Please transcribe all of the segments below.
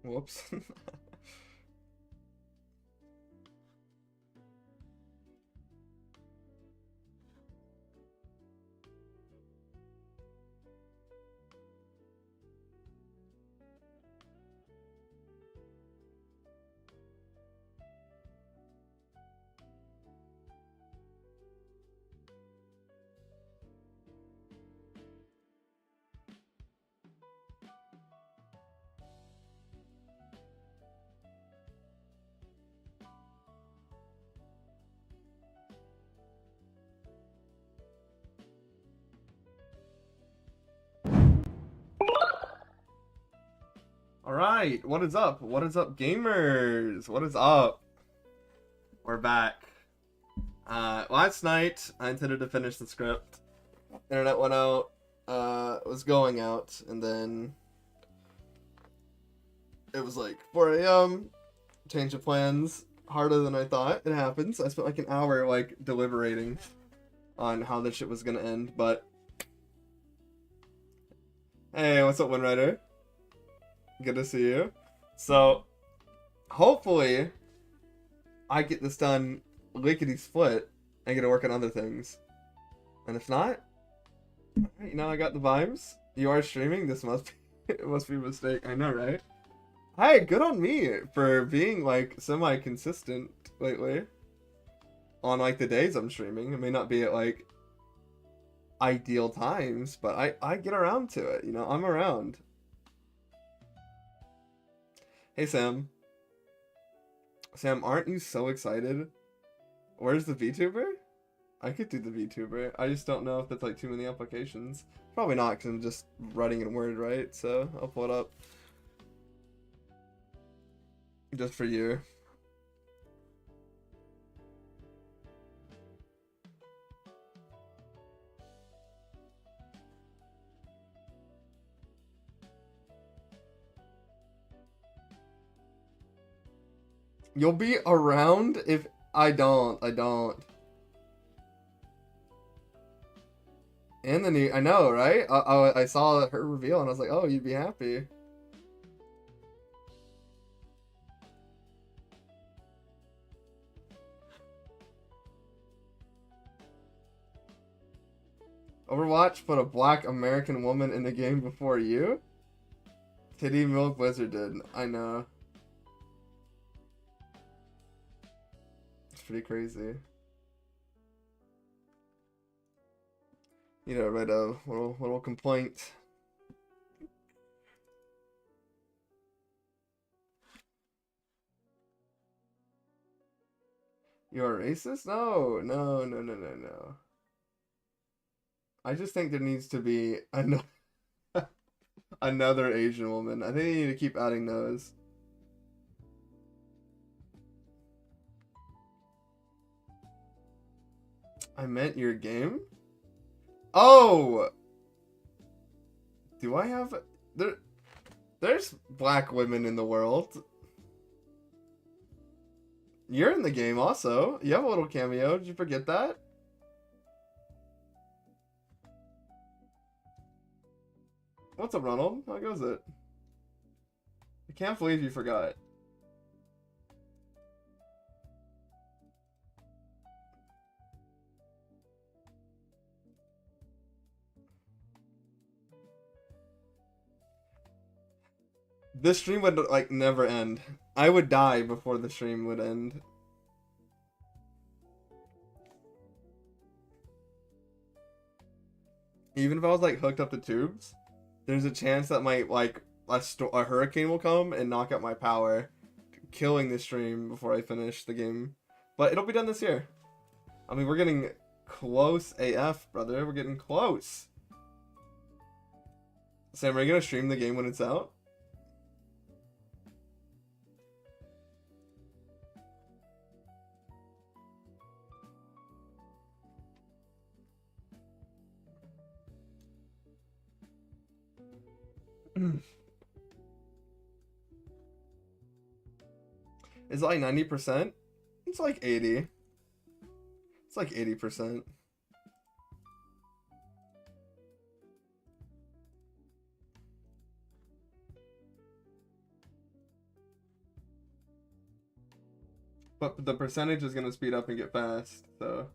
Whoops. All right, what is up? What is up, gamers? What is up? We're back. Last night I intended to finish the script. Internet went out. Was going out, and then it was like 4 a.m. Change of plans. Harder than I thought. It happens. I spent like an hour like deliberating on how this shit was gonna end, but hey, what's up, Windrider? Good to see you. So, hopefully, I get this done lickety split and get to work on other things. And if not, you know, I got the vibes. You are streaming. This must be it must be a mistake. I know, right? Hey, good on me for being like semi-consistent lately. On like the days I'm streaming, it may not be at like ideal times, but I get around to it. You know, I'm around. Hey, Sam. Sam, aren't you so excited? Where's the VTuber? I could do the VTuber. I just don't know if that's like too many applications. Probably not, because I'm just writing in Word, right? So I'll pull it up. Just for you. You'll be around if I don't. I don't. And then I know, right? I saw her reveal and I was like, oh, you'd be happy. Overwatch put a black American woman in the game before you? Titty Milk Wizard did. I know. It's pretty crazy. You know, write a little complaint. You're a racist? No, no, no, no, no, no. I just think there needs to be another Asian woman. I think you need to keep adding those. I meant your game? Oh! Do I have... There's black women in the world. You're in the game also. You have a little cameo. Did you forget that? What's up, Ronald? How goes it? I can't believe you forgot. This stream would, like, never end. I would die before the stream would end. Even if I was, like, hooked up to tubes, there's a chance that my, like, a hurricane will come and knock out my power, killing the stream before I finish the game. But it'll be done this year. I mean, we're getting close AF, brother. We're getting close. Sam, are you gonna stream the game when it's out? Is it like 90%? It's like 80. It's like 80%. But the percentage is gonna speed up and get fast, so.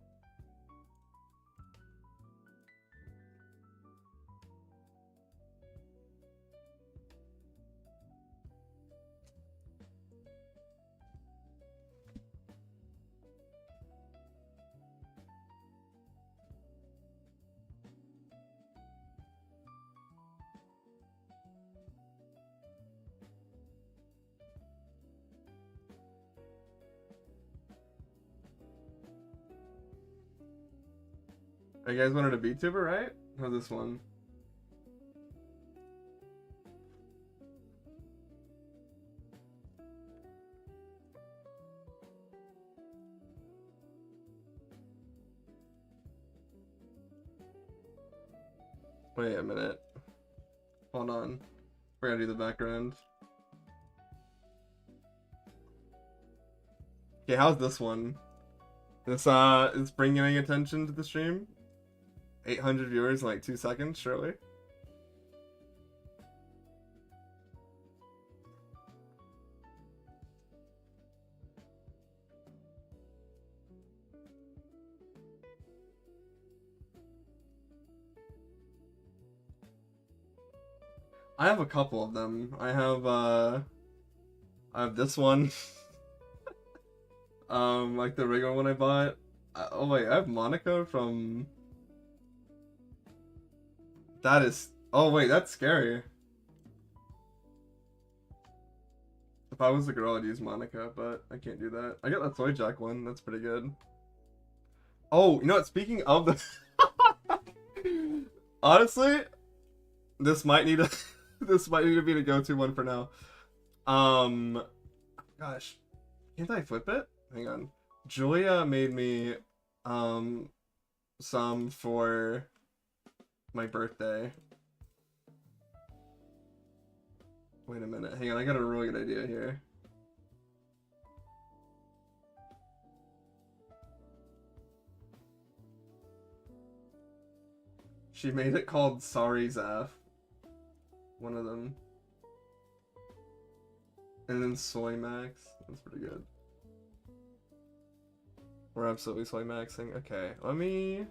You guys wanted a VTuber, right? How's this one? Wait a minute. Hold on. We're gonna do the background. Okay, how's this one? This is bringing any attention to the stream? 800 viewers in like 2 seconds, surely. I have a couple of them. I have this one. Like the regular one I bought. Oh wait, I have Monica from. That is. Oh wait, that's scary. If I was a girl, I'd use Monica, but I can't do that. I got that Soy Jack one. That's pretty good. Oh, you know what? Speaking of the. Honestly, this might need a. This might need to be the go-to one for now. Gosh, can't I flip it? Hang on. Julia made me some for my birthday. Wait a minute. Hang on, I got a really good idea here. She made it called Sorry Zaf. One of them. And then Soy Max. That's pretty good. We're absolutely Soy Maxing. Okay, let me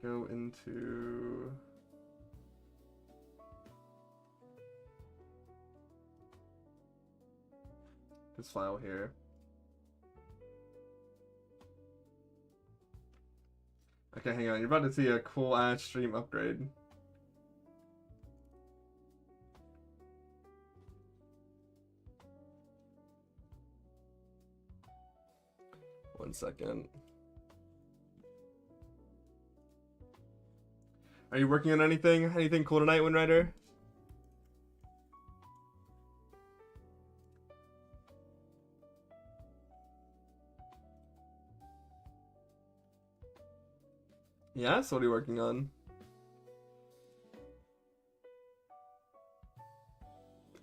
go into this file here. Okay, hang on. You're about to see a cool ass stream upgrade. One second. Are you working on anything? Anything cool tonight, Windrider? Yes? What are you working on?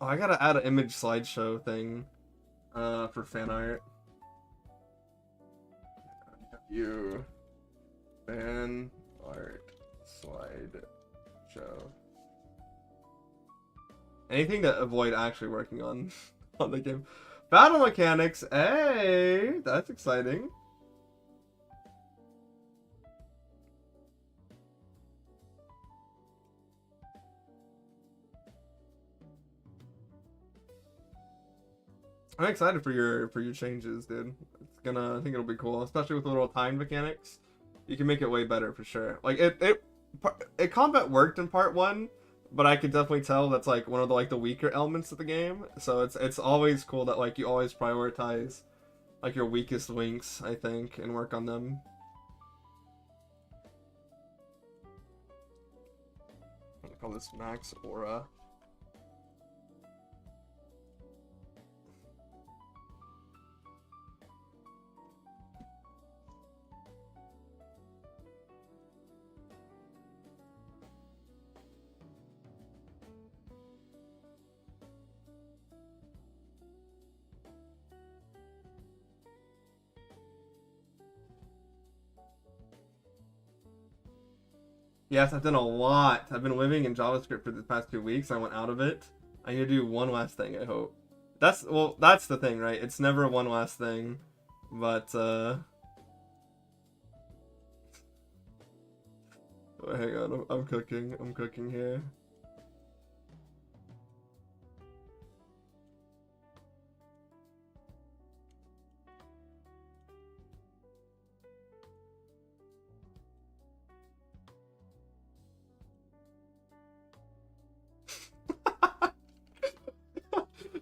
Oh, I gotta add an image slideshow thing for fan art. You fan art slide show. Anything to avoid actually working on on the game. Battle mechanics. Hey, that's exciting. I'm excited for your changes, dude. I think it'll be cool, especially with the little time mechanics. You can make it way better for sure. Like it combat worked in part 1, but I could definitely tell that's like one of the weaker elements of the game. So it's always cool that like you always prioritize like your weakest links, I think, and work on them. I'm gonna call this Max Aura. Yes, I've done a lot. I've been living in JavaScript for the past 2 weeks. I went out of it. I need to do one last thing, I hope. That's the thing, right? It's never one last thing. But hang on, I'm cooking. I'm cooking here.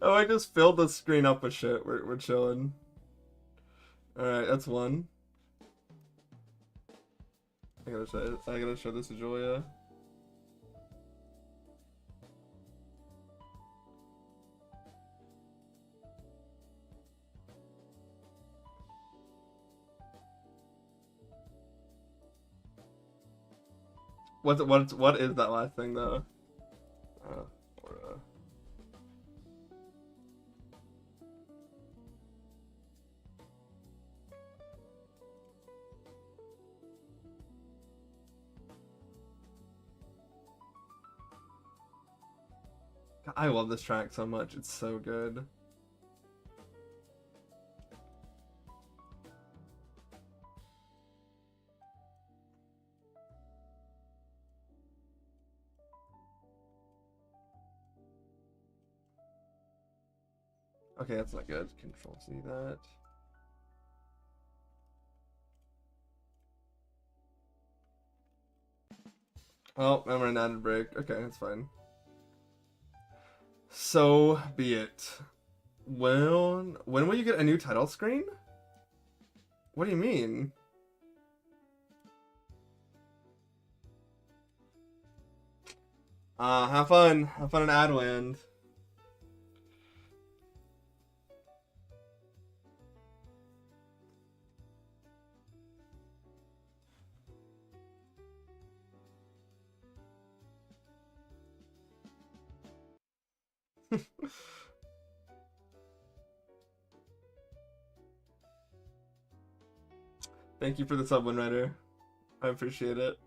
Oh, I just filled the screen up with shit. We're chilling. Alright, that's one. I gotta show this to Julia. What is that last thing though? Or, I love this track so much. It's so good. Okay, that's not good. Control C that. Oh, I'm running out of break. Okay, that's fine. So be it. Well, when will you get a new title screen? What do you mean? Have fun. Have fun in Adland. Thank you for the sub, Winrider. I appreciate it.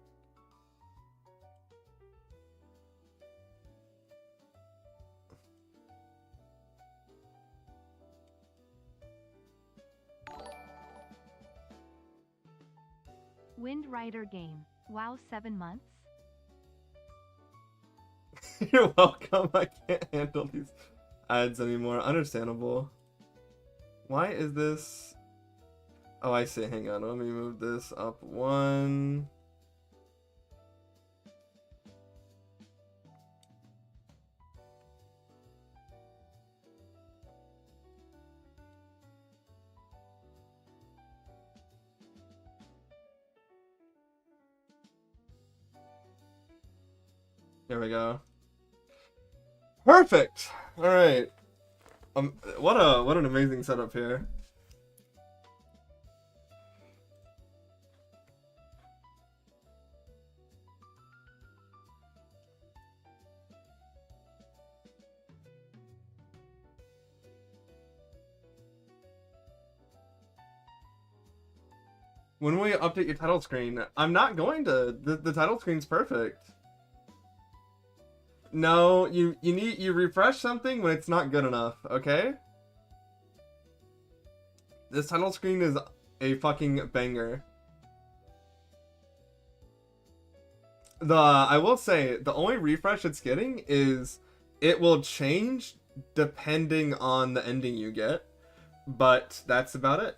Wind Rider game. Wow, 7 months? You're welcome. I can't handle these ads anymore. Understandable. Why is this... Oh, I see. Hang on. Let me move this up one. There we go. Perfect. All right. What an amazing setup here. When will you update your title screen? I'm not going to. The title screen's perfect. No, you refresh something when it's not good enough, okay? This title screen is a fucking banger. I will say, the only refresh it's getting is it will change depending on the ending you get, but that's about it.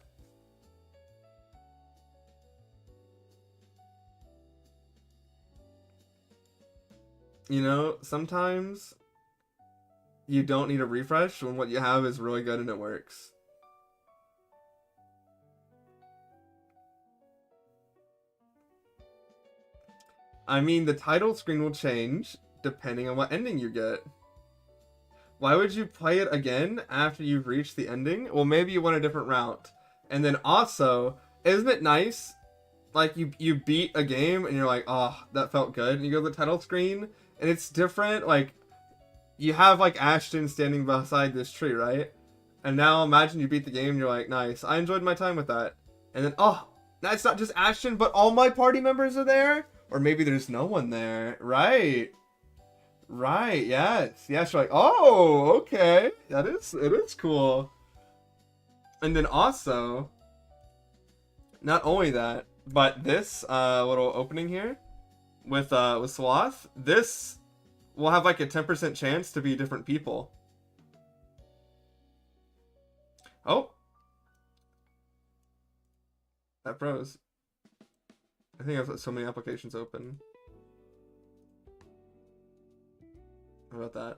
You know, sometimes you don't need a refresh when what you have is really good and it works. I mean, the title screen will change depending on what ending you get. Why would you play it again after you've reached the ending? Well, maybe you want a different route. And then also, isn't it nice? Like, you beat a game and you're like, oh, that felt good. And you go to the title screen and it's different. Like, you have, like, Ashton standing beside this tree, right? And now imagine you beat the game and you're like, nice, I enjoyed my time with that. And then, oh, now it's not just Ashton, but all my party members are there? Or maybe there's no one there. Right. Right, yes. Yes, you're like, oh, okay. It is cool. And then also, not only that, but this little opening here with Sloth, this will have like a 10% chance to be different people. Oh, that froze. I think I've got so many applications open. How about that?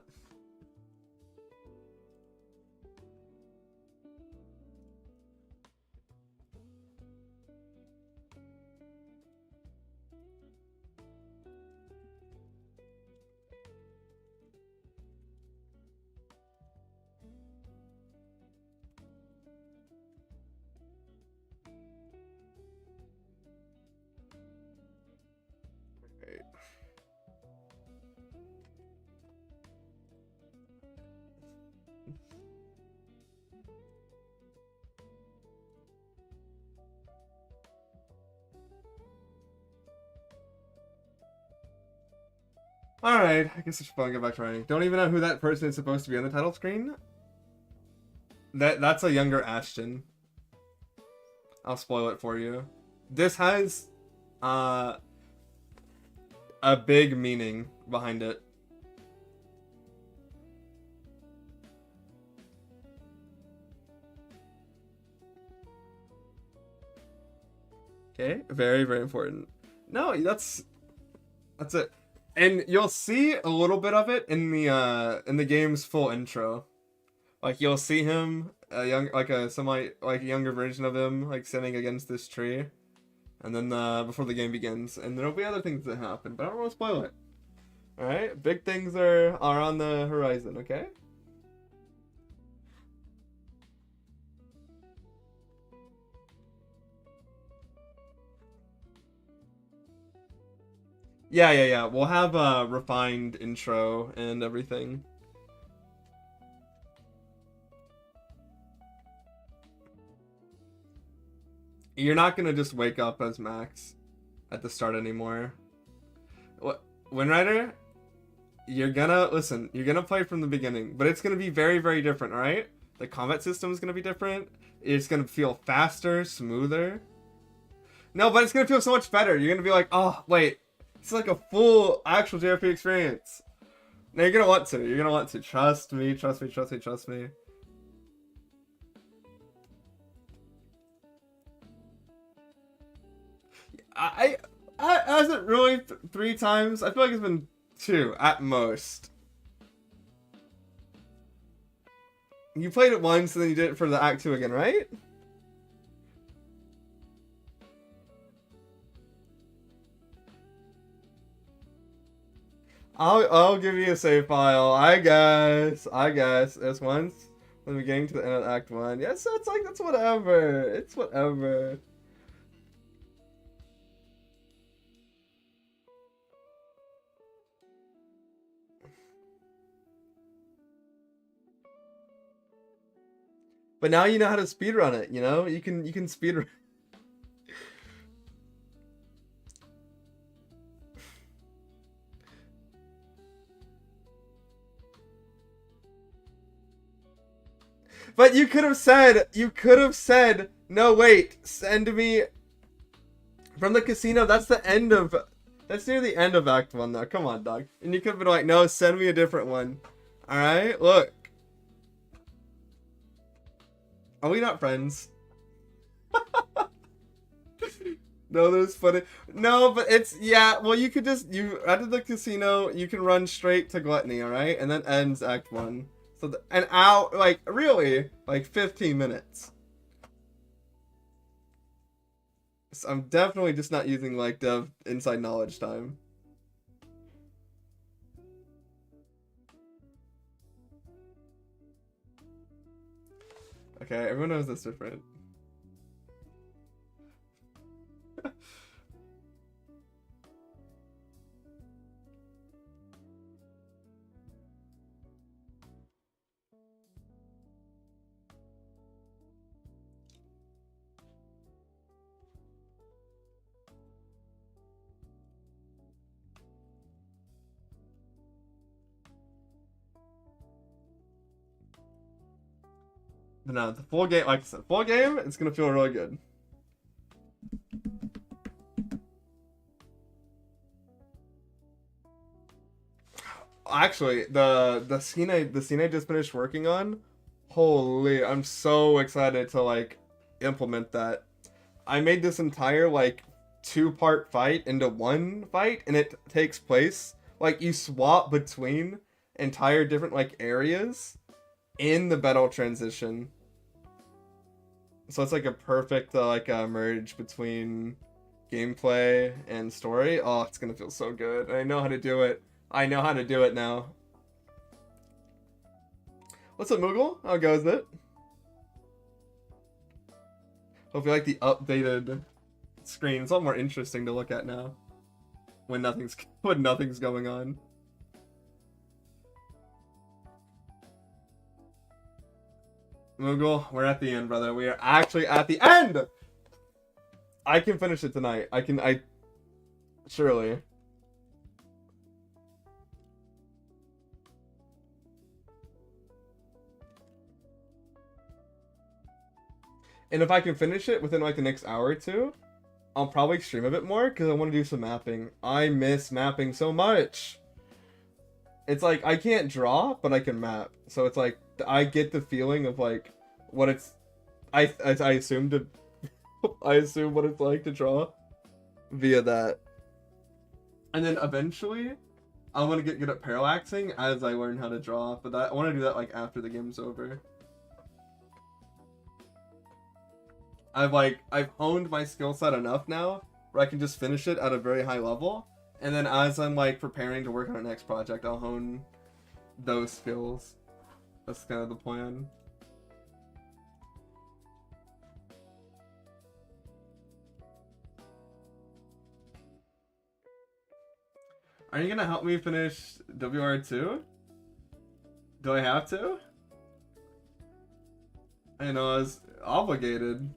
Great. Alright, I guess I should probably get back to writing. Don't even know who that person is supposed to be on the title screen. That's a younger Ashton. I'll spoil it for you. This has a big meaning behind it. Okay, very, very important. No, that's it. And you'll see a little bit of it in the game's full intro. Like you'll see him, a younger version of him, like sitting against this tree, and then before the game begins, and there'll be other things that happen, but I don't want to spoil it. All right, big things are on the horizon. Okay. Yeah. We'll have a refined intro and everything. You're not gonna just wake up as Max at the start anymore. What, Windrider? You're gonna play from the beginning, but it's gonna be very, very different, alright? The combat system is gonna be different. It's gonna feel faster, smoother. No, but it's gonna feel so much better. You're gonna be like, oh, wait. It's like a full actual JRP experience. Now you're gonna want to. You're gonna want to. Trust me. I has it really 3 times? I feel like it's been 2 at most. You played it once and then you did it for the Act 2 again, right? I'll give you a save file. I guess. It's once when we're getting to the end of Act 1. Yes, it's like that's whatever. It's whatever. But now you know how to speedrun it, you know? You can speedrun. But you could have said, no, wait, send me from the casino. That's near the end of Act 1, though. Come on, dog. And you could have been like, no, send me a different one. Alright, look. Are we not friends? No, there's funny. No, but it's, yeah, well, you could just, out of the casino, you can run straight to Gluttony, alright? And then ends Act 1. So, an hour, like, really, like 15 minutes. So I'm definitely just not using, like, dev inside knowledge time. Okay, everyone knows that's different. But no, the full game, like I said, full game, it's gonna feel really good. Actually, the scene I just finished working on, holy, I'm so excited to like implement that. I made this entire like two-part fight into one fight, and it takes place like you swap between entire different like areas in the battle transition. So it's like a perfect merge between gameplay and story. Oh, it's gonna feel so good. I know how to do it. I know how to do it now. What's up, Moogle? How goes it? Hope you like the updated screen. It's a lot more interesting to look at now when nothing's going on. Moogle, we're at the end, brother. We are actually at the end. I can finish it tonight. I surely. And if I can finish it within like the next hour or two, I'll probably stream a bit more because I want to do some mapping. I miss mapping so much. It's like I can't draw, but I can map. So it's like I get the feeling of like what it's. I assume to. I assume what it's like to draw via that. And then eventually, I want to get good at parallaxing as I learn how to draw. But I want to do that like after the game's over. I've honed my skill set enough now where I can just finish it at a very high level, and then as I'm like preparing to work on our next project, I'll hone those skills. That's kind of the plan. Are you gonna help me finish WR2? Do I have to? I know I was obligated.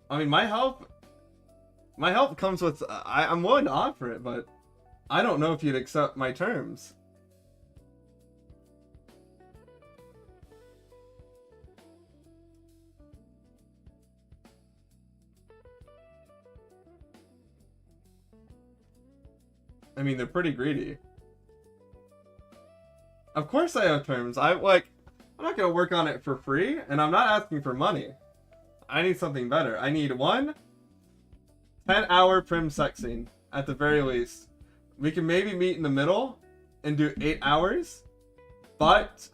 I mean, my help comes with. I'm willing to offer it, but I don't know if you'd accept my terms. I mean, they're pretty greedy. Of course I have terms. I'm not gonna work on it for free, and I'm not asking for money. I need something better. I need 10-hour prim sex scene, at the very least. We can maybe meet in the middle and do 8 hours, but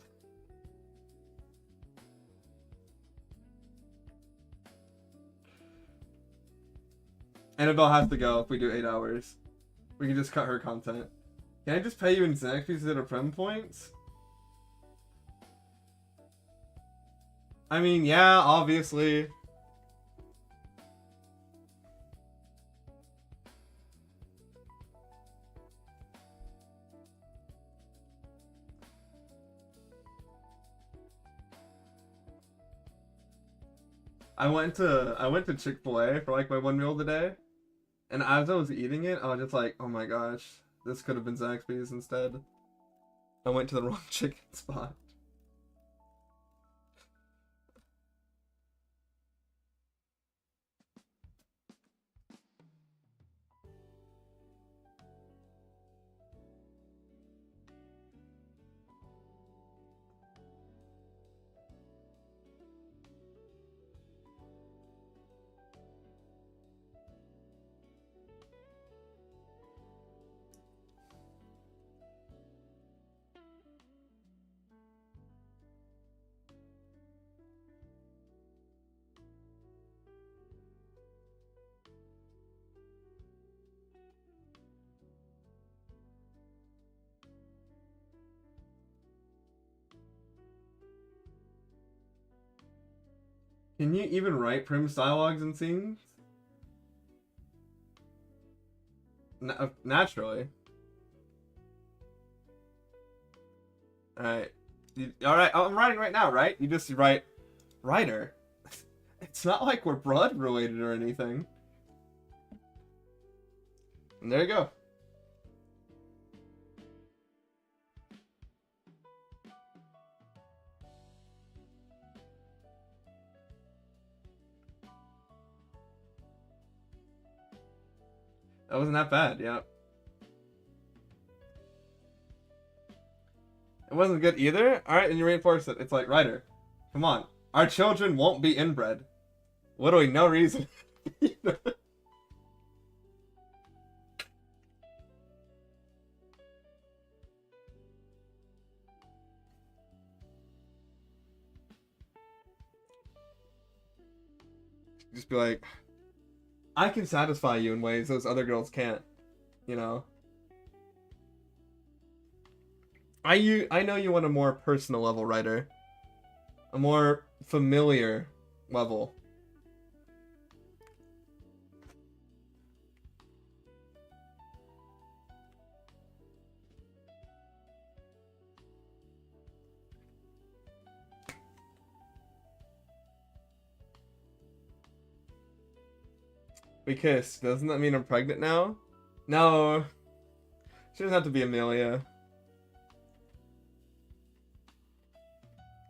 Annabelle has to go if we do 8 hours. We can just cut her content. Can I just pay you in Xanax pieces that are prim points? I mean, yeah, obviously. I went to Chick-fil-A for like my one meal today, and as I was eating it, I was just like, oh my gosh, this could have been Zaxby's instead. I went to the wrong chicken spot. Can you even write Prim's dialogues and scenes? Naturally. Alright. Alright, I'm writing right now, right? You just write writer. It's not like we're blood related or anything. And there you go. That wasn't that bad, yeah. It wasn't good either? Alright, and you reinforce it. It's like, Ryder, come on. Our children won't be inbred. Literally no reason. Just be like, I can satisfy you in ways those other girls can't, you know? I know you want a more personal level, Ryder. A more familiar level. We kissed. Doesn't that mean I'm pregnant now? No. She doesn't have to be Amelia.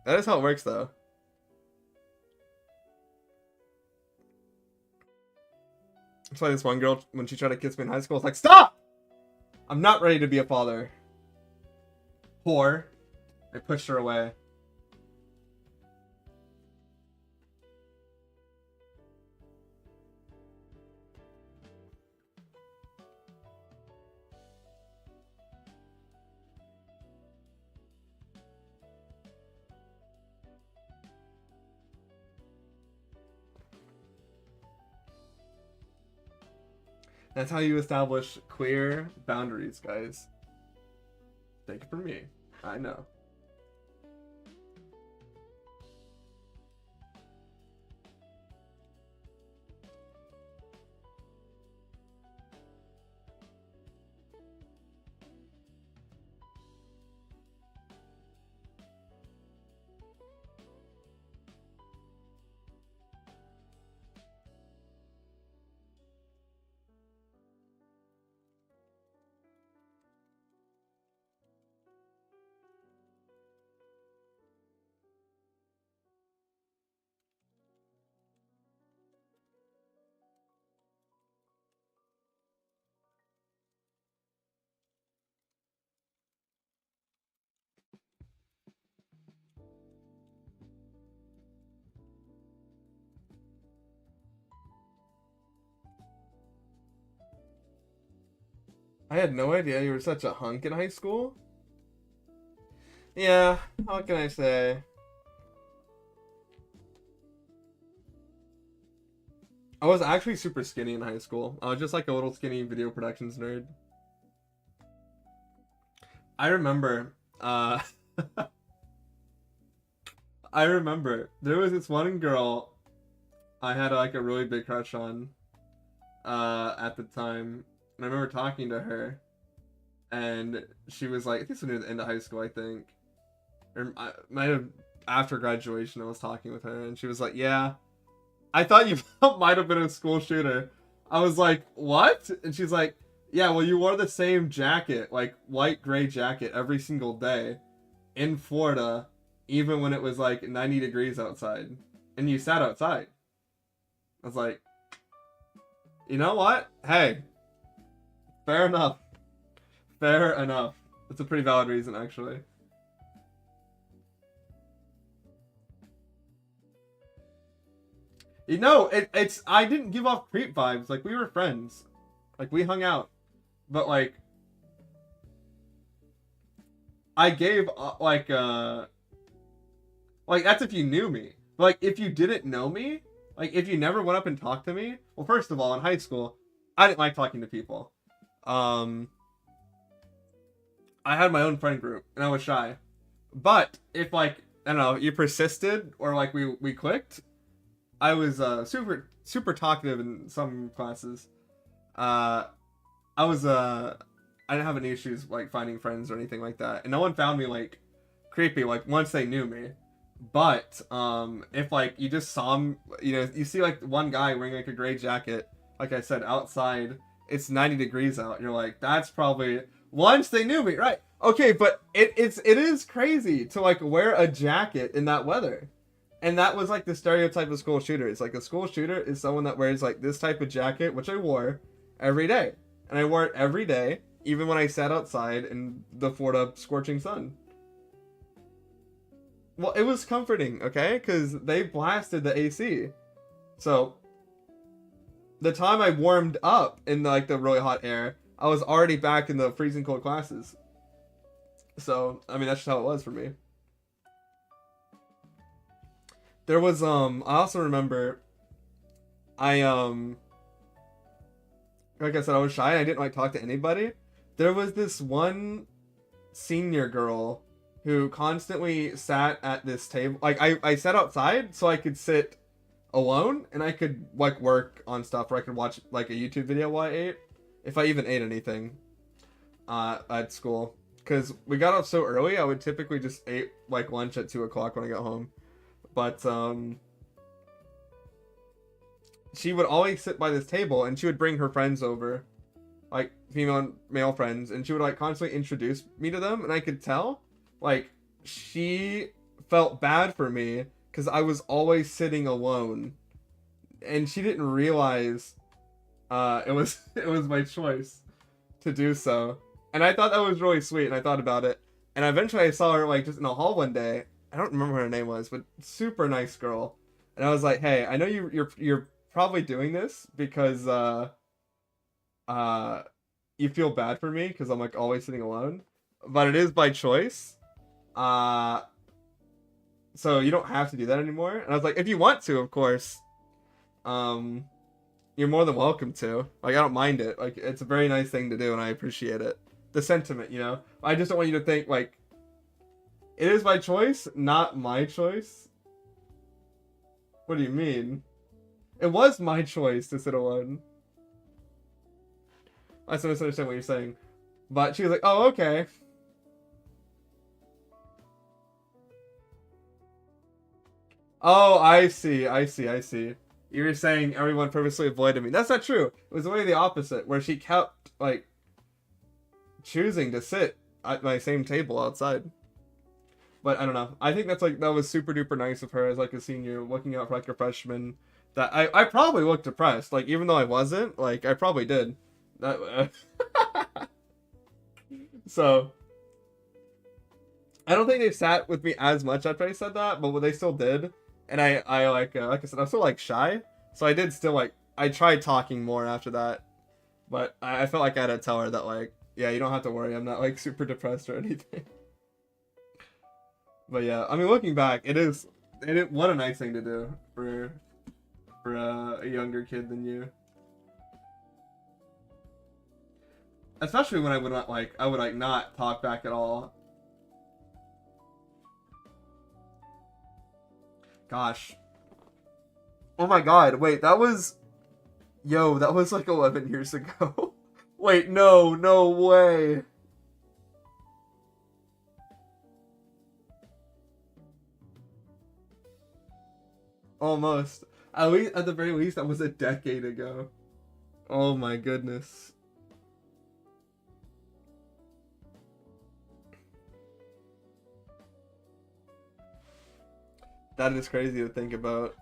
That is how it works, though. That's why this one girl, when she tried to kiss me in high school, was like, stop! I'm not ready to be a father. Whore. I pushed her away. That's how you establish queer boundaries, guys. Take it from me. I know. I had no idea you were such a hunk in high school. Yeah, what can I say? I was actually super skinny in high school. I was just like a little skinny video productions nerd. I remember, I remember there was this one girl I had like a really big crush on at the time. And I remember talking to her, and she was like, this was near the end of high school, I think. Or I might have after graduation, I was talking with her, and she was like, yeah, I thought you might have been a school shooter. I was like, what? And she's like, yeah, well, you wore the same jacket, like white gray jacket every single day in Florida, even when it was like 90 degrees outside. And you sat outside. I was like, you know what? Hey, fair enough. Fair enough. That's a pretty valid reason, actually. You know, it's I didn't give off creep vibes. Like, we were friends. Like, we hung out. But, like, I gave, like, that's if you knew me. But, like, if you didn't know me, like, if you never went up and talked to me, well, first of all, in high school, I didn't like talking to people. I had my own friend group, and I was shy. But if, like, I don't know, you persisted, or, like, we clicked, I was, super talkative in some classes. I didn't have any issues, like, finding friends or anything like that. And no one found me, like, creepy, like, once they knew me. But, if, like, you just saw him, you know, you see, like, one guy wearing, like, a gray jacket, like I said, outside, it's 90 degrees out, and you're like, that's probably, once they knew me, right? Okay, but it is crazy to, like, wear a jacket in that weather. And that was, like, the stereotype of school shooter. It's like, a school shooter is someone that wears, like, this type of jacket, which I wore, every day. and I wore it every day, even when I sat outside in the Florida scorching sun. Well, it was comforting, okay? Because they blasted the AC. So, the time I warmed up in like the really hot air, I was already back in the freezing cold classes. So, I mean, that's just how it was for me. There was, I also remember, I, like I said, I was shy. I didn't like talk to anybody. There was this one senior girl who constantly sat at this table. Like, I sat outside so I could sit alone and I could like work on stuff, or I could watch like a YouTube video while I ate, if I even ate anything at school. Because we got up so early, I would typically just eat like lunch at 2 o'clock when I got home. But she would always sit by this table, and she would bring her friends over, like female and male friends, and she would like constantly introduce me to them, and I could tell like she felt bad for me because I was always sitting alone, and she didn't realize it was my choice to do so. And I thought that was really sweet, and I thought about it, and eventually I saw her like just in the hall one day. I don't remember what her name was, but super nice girl. And I was like, "Hey, I know you're probably doing this because you feel bad for me because I'm like always sitting alone, but it is by choice. So you don't have to do that anymore." And I was like, "If you want to, of course, you're more than welcome to. Like, I don't mind it. Like, it's a very nice thing to do, and I appreciate it. The sentiment, you know. I just don't want you to think like it is my choice, not my choice." What do you mean? It was my choice to sit alone. I still misunderstand what you're saying. But she was like, "Oh, okay." Oh, I see. You were saying everyone purposely avoided me. That's not true. It was literally the opposite, where she kept, like, choosing to sit at my same table outside. But I don't know. I think that's, like, that was super duper nice of her as, like, a senior, looking out for, like, a freshman. That I probably looked depressed. Like, even though I wasn't, like, I probably did. That, so, I don't think they sat with me as much after I said that, but they still did. And I like I said, I'm still like shy, so I did still like I tried talking more after that, but I felt like I had to tell her that like, yeah, you don't have to worry, I'm not like super depressed or anything. But yeah, I mean, looking back, what a nice thing to do for a younger kid than you, especially when I would not talk back at all. Gosh. Oh my god, wait, that was like 11 years ago. Wait, no way. Almost. At the very least, that was a decade ago. Oh my goodness. That is crazy to think about.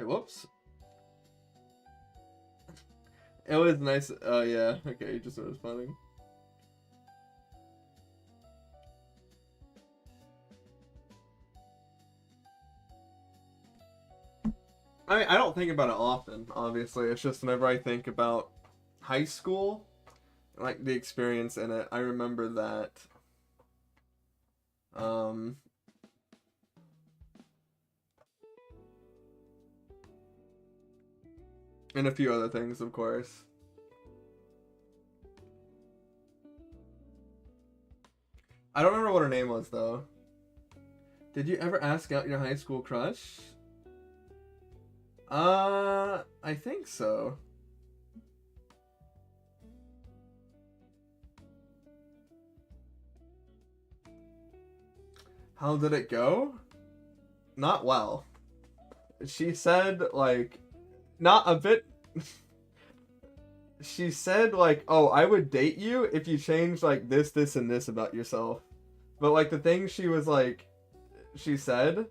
Wait, whoops. It was nice. Oh, yeah. Okay, you just started responding. I don't think about it often, obviously. It's just whenever I think about high school, like the experience in it, I remember that. And a few other things, of course. I don't remember what her name was, though. Did you ever ask out your high school crush? I think so. How did it go? Not well. She said, like, not a bit. She said, like, oh, I would date you if you changed, like, this, and this about yourself. But, like, the thing she was, like, she said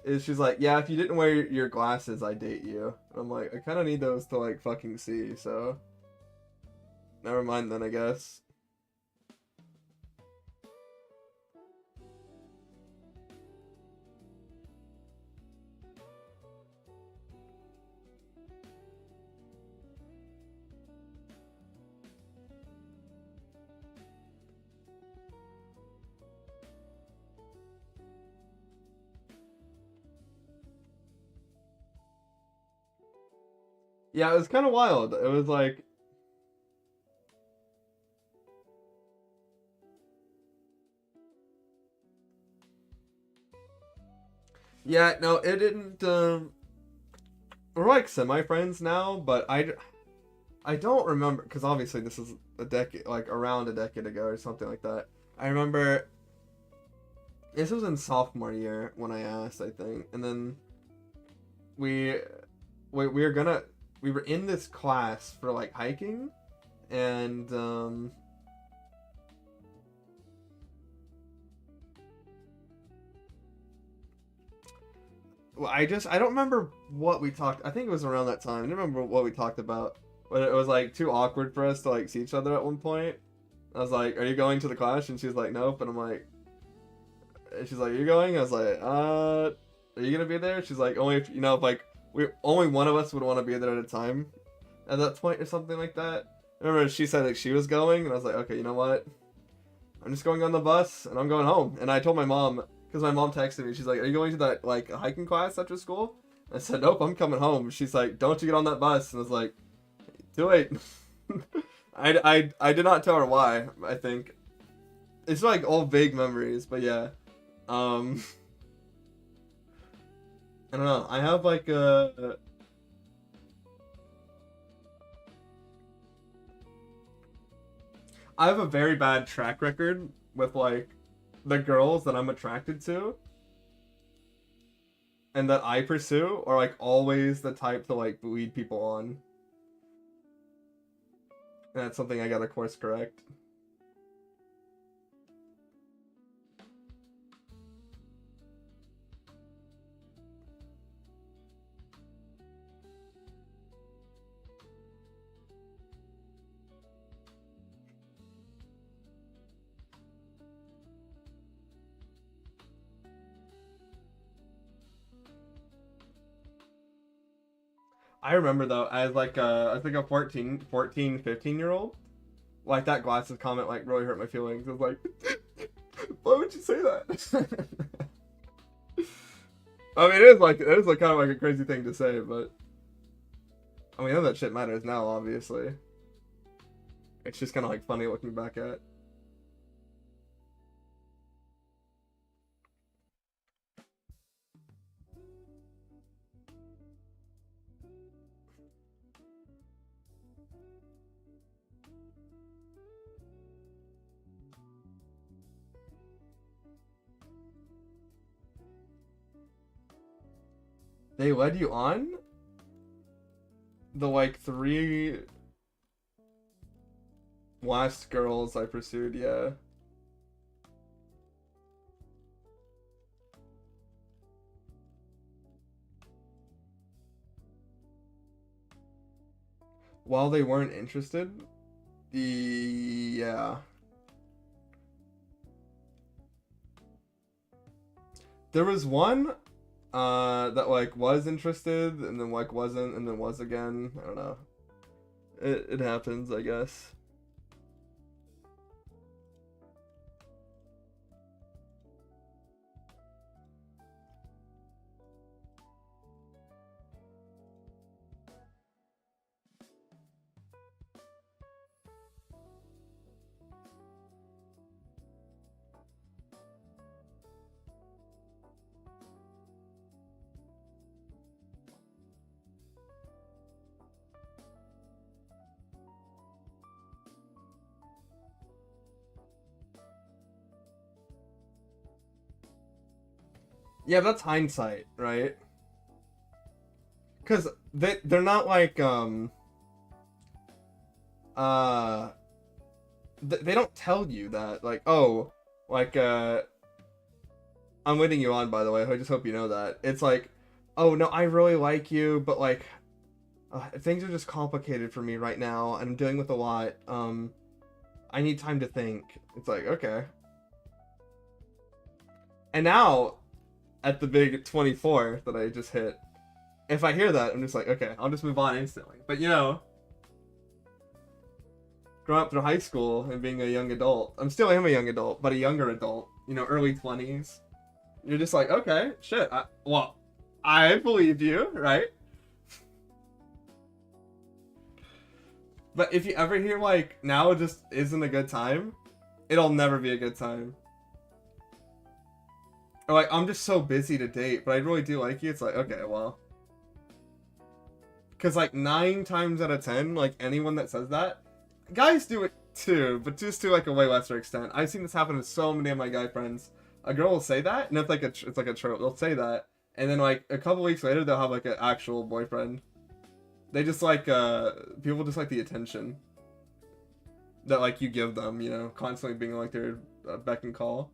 is she's like, yeah, if you didn't wear your glasses, I'd date you. I'm like, I kind of need those to, like, fucking see, so. Never mind then, I guess. Yeah, it was kind of wild. It was like, yeah, no, it didn't. We're like semi-friends now, but I don't remember because obviously this is a decade, like around a decade ago or something like that. I remember this was in sophomore year when I asked, I think, and then we we were in this class for like hiking, and well, I don't remember what we talked. I think it was around that time. I don't remember what we talked about, but it was like too awkward for us to like see each other at one point. I was like, "Are you going to the class?" And she was like, "Nope." And I'm like, she's like, "Are you going?" I was like, Are you gonna be there?" She's like, "Only if you know, if like we only one of us would want to be there at a time at that point or something like that." I remember she said that she was going, and I was like, "Okay, you know what? I'm just going on the bus, and I'm going home." And I told my mom because my mom texted me. She's like, "Are you going to that like hiking class after school?" I said, "Nope, I'm coming home." She's like, "Don't you get on that bus?" And I was like, "Too late." I did not tell her why. I think it's like all vague memories, but yeah. Um, I don't know. I have like I have a very bad track record with like the girls that I'm attracted to and that I pursue are like always the type to like lead people on. And that's something I gotta course correct. I remember though, as like I think a 15-year-old, like that glasses comment like really hurt my feelings. I was like, why would you say that? I mean, it is like kind of like a crazy thing to say, but I mean, none of that shit matters now. Obviously, it's just kind of like funny looking back at. They led you on the like three last girls I pursued. Yeah. while they weren't interested. Yeah. There was one that like was interested and then like wasn't and then was again. I don't know. It happens, I guess. Yeah, that's hindsight, right? Because they're not like uh they don't tell you that, like, oh, like I'm leading you on, by the way. I just hope you know that. It's like, oh no, I really like you, but like things are just complicated for me right now and I'm dealing with a lot. I need time to think. It's like, okay. And now at the big 24 that I just hit, if I hear that, I'm just like, okay, I'll just move on instantly. But you know, growing up through high school and being a young adult, I'm still am a young adult, but a younger adult, you know, early 20s, you're just like, okay, shit, I believe you, right? But if you ever hear like, now just isn't a good time, it'll never be a good time. Or like, I'm just so busy to date, but I really do like you. It's like, okay, well. Because like 9 times out of 10, like anyone that says that, guys do it too, but just to like a way lesser extent. I've seen this happen to so many of my guy friends. A girl will say that, and it's like a trope. They'll say that, and then like a couple weeks later, they'll have like an actual boyfriend. They just like people just like the attention that like you give them, you know, constantly being like their beck and call.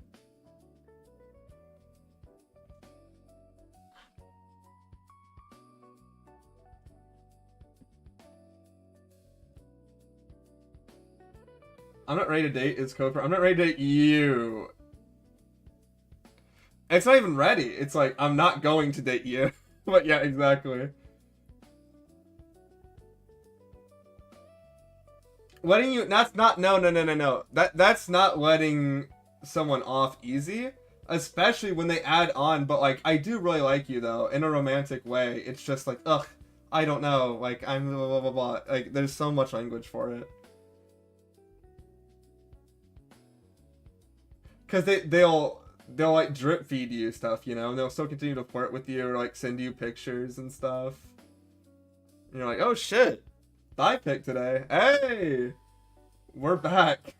I'm not ready to date is code for I'm not ready to date you. It's not even ready. It's like, I'm not going to date you. But yeah, exactly. Letting you, that's not, no. That's not letting someone off easy. Especially when they add on, but like, I do really like you though, in a romantic way. It's just like, ugh, I don't know. Like, I'm blah, blah, blah, blah. Like, there's so much language for it. Because they'll like drip feed you stuff, you know, and they'll still continue to flirt with you or like send you pictures and stuff. And you're like, oh shit, thigh pic today. Hey, we're back.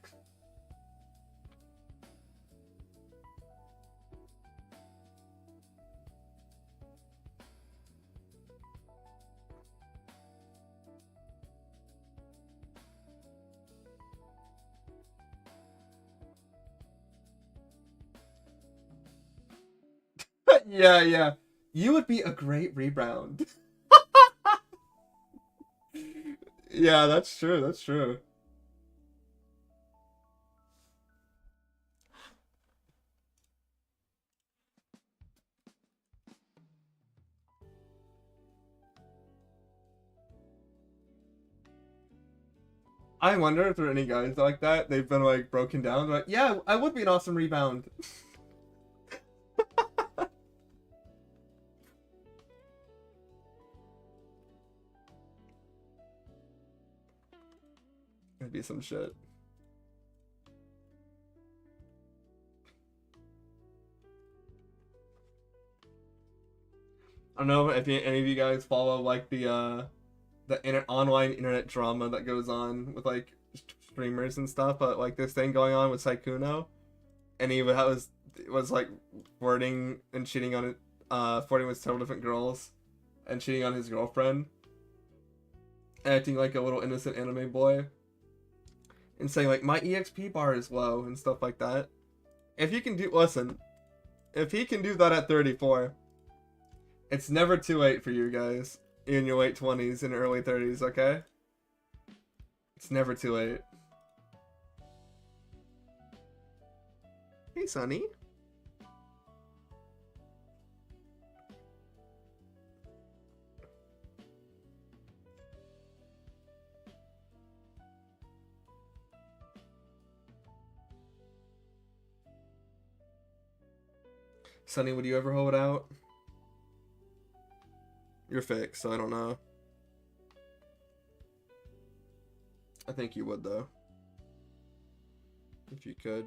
Yeah. You would be a great rebound. Yeah, that's true. I wonder if there are any guys like that. They've been like broken down. Like, yeah, I would be an awesome rebound. It'd be some shit. I don't know if any of you guys follow like the online internet drama that goes on with like streamers and stuff, but like this thing going on with Saikuno, and he was like flirting and cheating on it, flirting with several different girls, and cheating on his girlfriend, acting like a little innocent anime boy, and saying like my EXP bar is low and stuff like that. If he can do that at 34, it's never too late for you guys in your late 20s and early 30s, okay? It's never too late. Hey, Sonny. Sonny, would you ever hold out? You're fake, so I don't know. I think you would, though. If you could.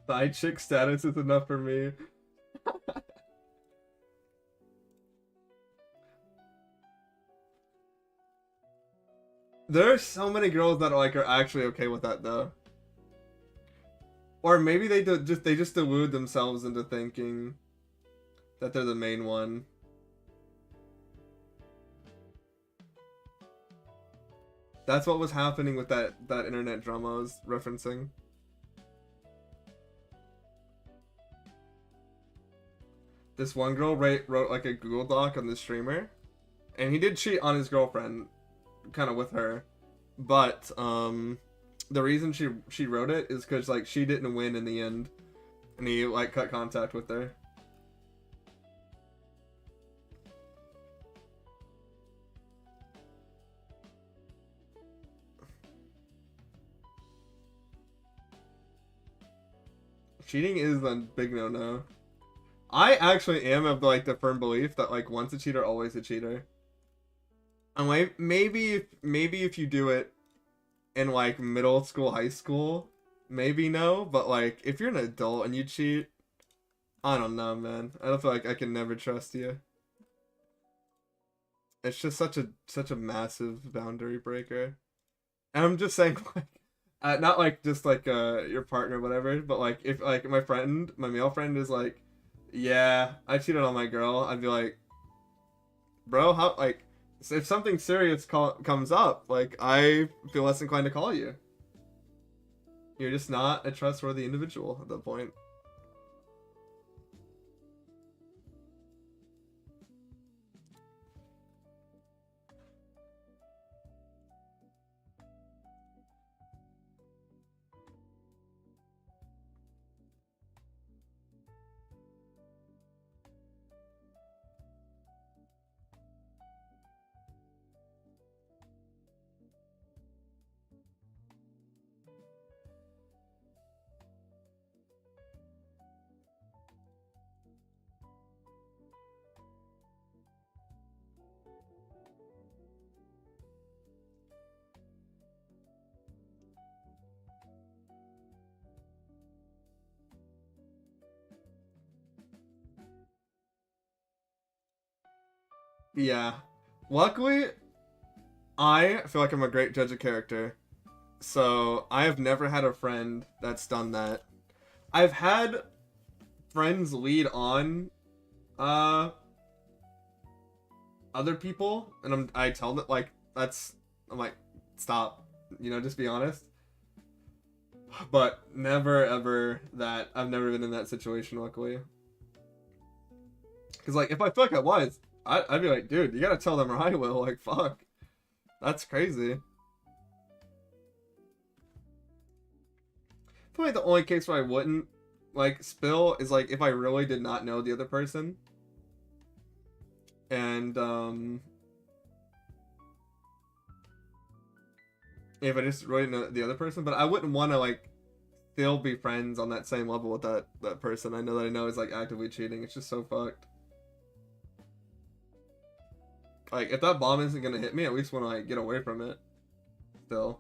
Side chick status is enough for me. There are so many girls that are actually okay with that though. Or maybe they just delude themselves into thinking that they're the main one. That's what was happening with that internet drama I was referencing. This one girl wrote like a Google Doc on the streamer, and he did cheat on his girlfriend, kind of with her, but the reason she wrote it is because like she didn't win in the end, and he like cut contact with her. Cheating is a big no-no. I actually am of like the firm belief that like once a cheater, always a cheater. And like maybe if you do it in like middle school, high school, maybe no. But like if you're an adult and you cheat, I don't know, man. I don't feel like I can never trust you. It's just such a massive boundary breaker. And I'm just saying like, not like just like your partner, whatever. But like if like my male friend is like, yeah, I cheated on my girl, I'd be like, bro, how, like, if something serious comes up, like, I feel less inclined to call you. You're just not a trustworthy individual at that point. Yeah. Luckily, I feel like I'm a great judge of character. So, I have never had a friend that's done that. I've had friends lead on other people, and I tell them like I'm like, stop, just be honest. But never ever that. I've never been in that situation, luckily. Because like if I feel like I was, I'd be like, dude, you gotta tell them or I will. Like, fuck, that's crazy. Probably the only case where I wouldn't like spill is like if I really did not know the other person, and if I just really know the other person, but I wouldn't want to like still be friends on that same level with that person I know is like actively cheating. It's just so fucked. Like if that bomb isn't gonna hit me, at least want to like get away from it. Still.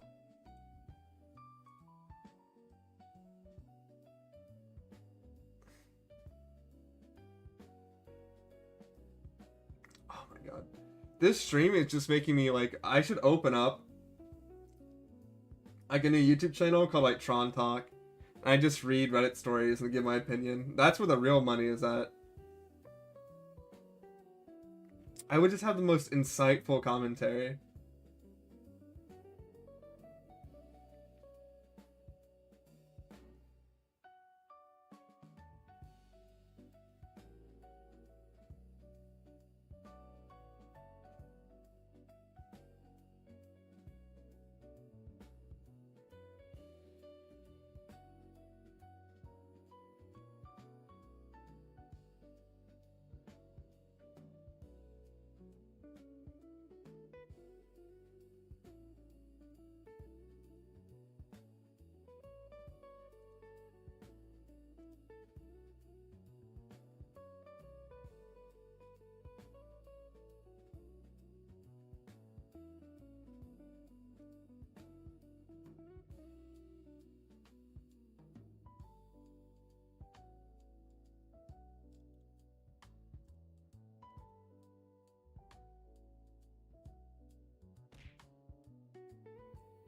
this stream is just making me like, I should open up like a new YouTube channel called like Tron Talk. And I just read Reddit stories and give my opinion. That's where the real money is at. I would just have the most insightful commentary.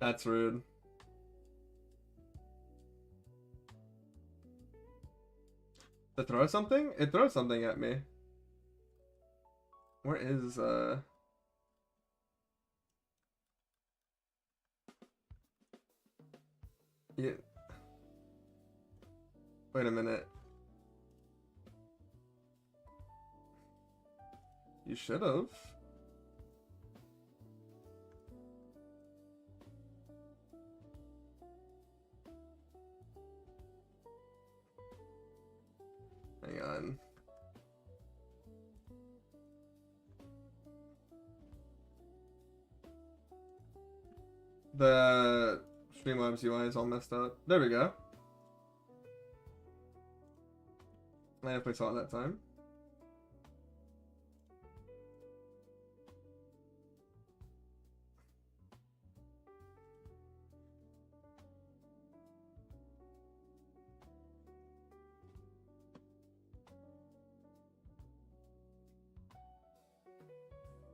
That's rude. To throw something? It throws something at me. Where is, yeah. Wait a minute. You should have. Hang on. The Streamlabs UI is all messed up. There we go. I definitely saw it that time.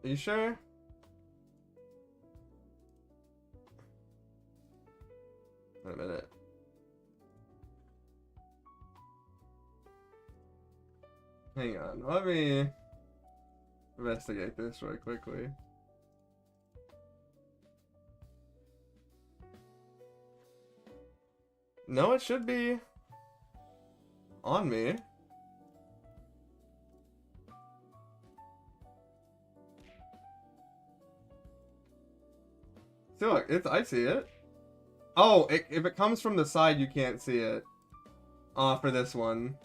Are you sure? Wait a minute. Hang on. Let me investigate this really quickly. No, it should be on me. See, look, I see it. Oh, if it comes from the side, you can't see it. For this one.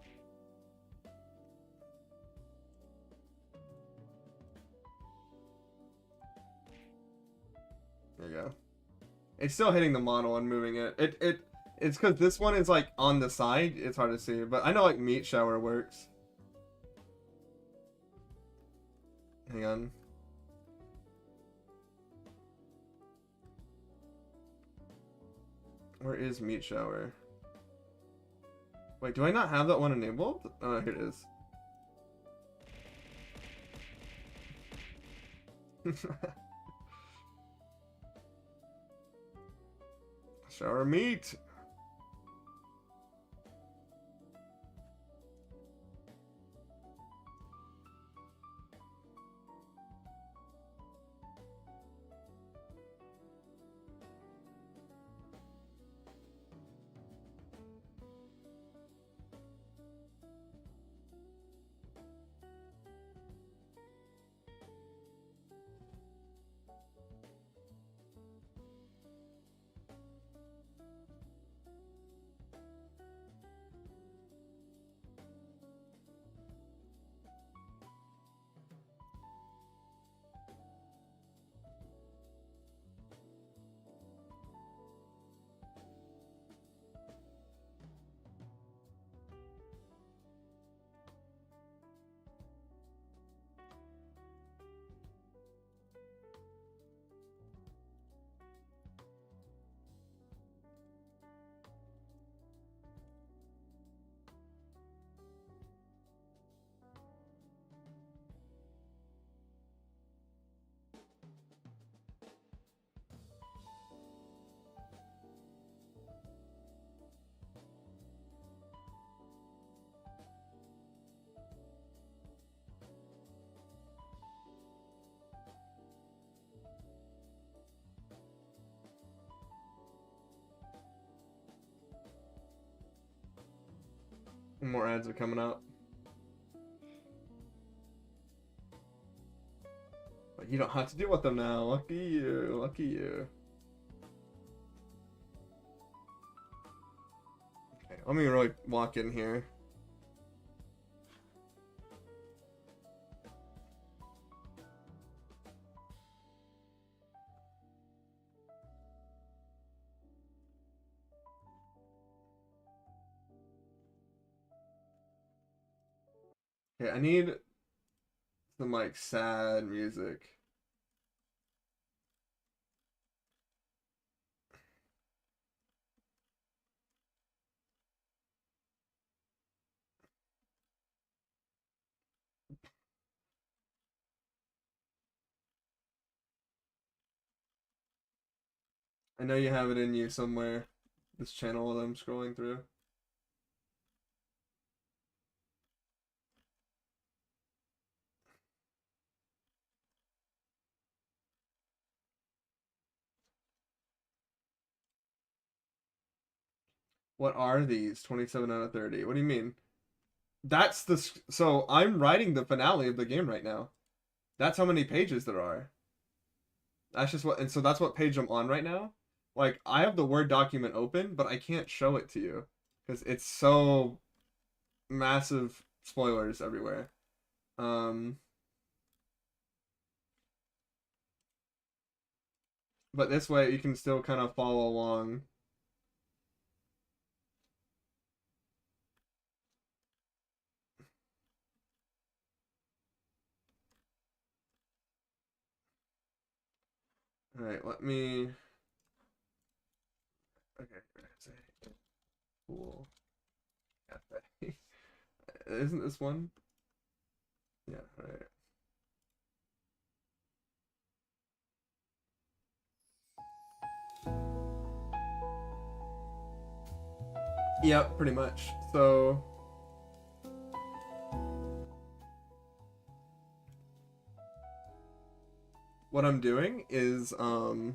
There you go. It's still hitting the model and moving it. It's because this one is like on the side. It's hard to see, but I know like meat shower works. Hang on. Where is meat shower? Wait, do I not have that one enabled? Oh, here it is. Shower meat. More ads are coming up. But you don't have to deal with them now. Lucky you. Lucky you. Okay, let me really walk in here. Okay, I need some like sad music. I know you have it in you somewhere. This channel that I'm scrolling through. What are these? 27 out of 30. What do you mean? That's the so I'm writing the finale of the game right now. That's how many pages there are. That's just what, and so that's what page I'm on right now. Like I have the Word document open, but I can't show it to you because it's so massive spoilers everywhere. But this way you can still kind of follow along. All right, let me. Okay, cool. Cafe. Isn't this one? Yeah. All right. Yep, pretty much. So what I'm doing is I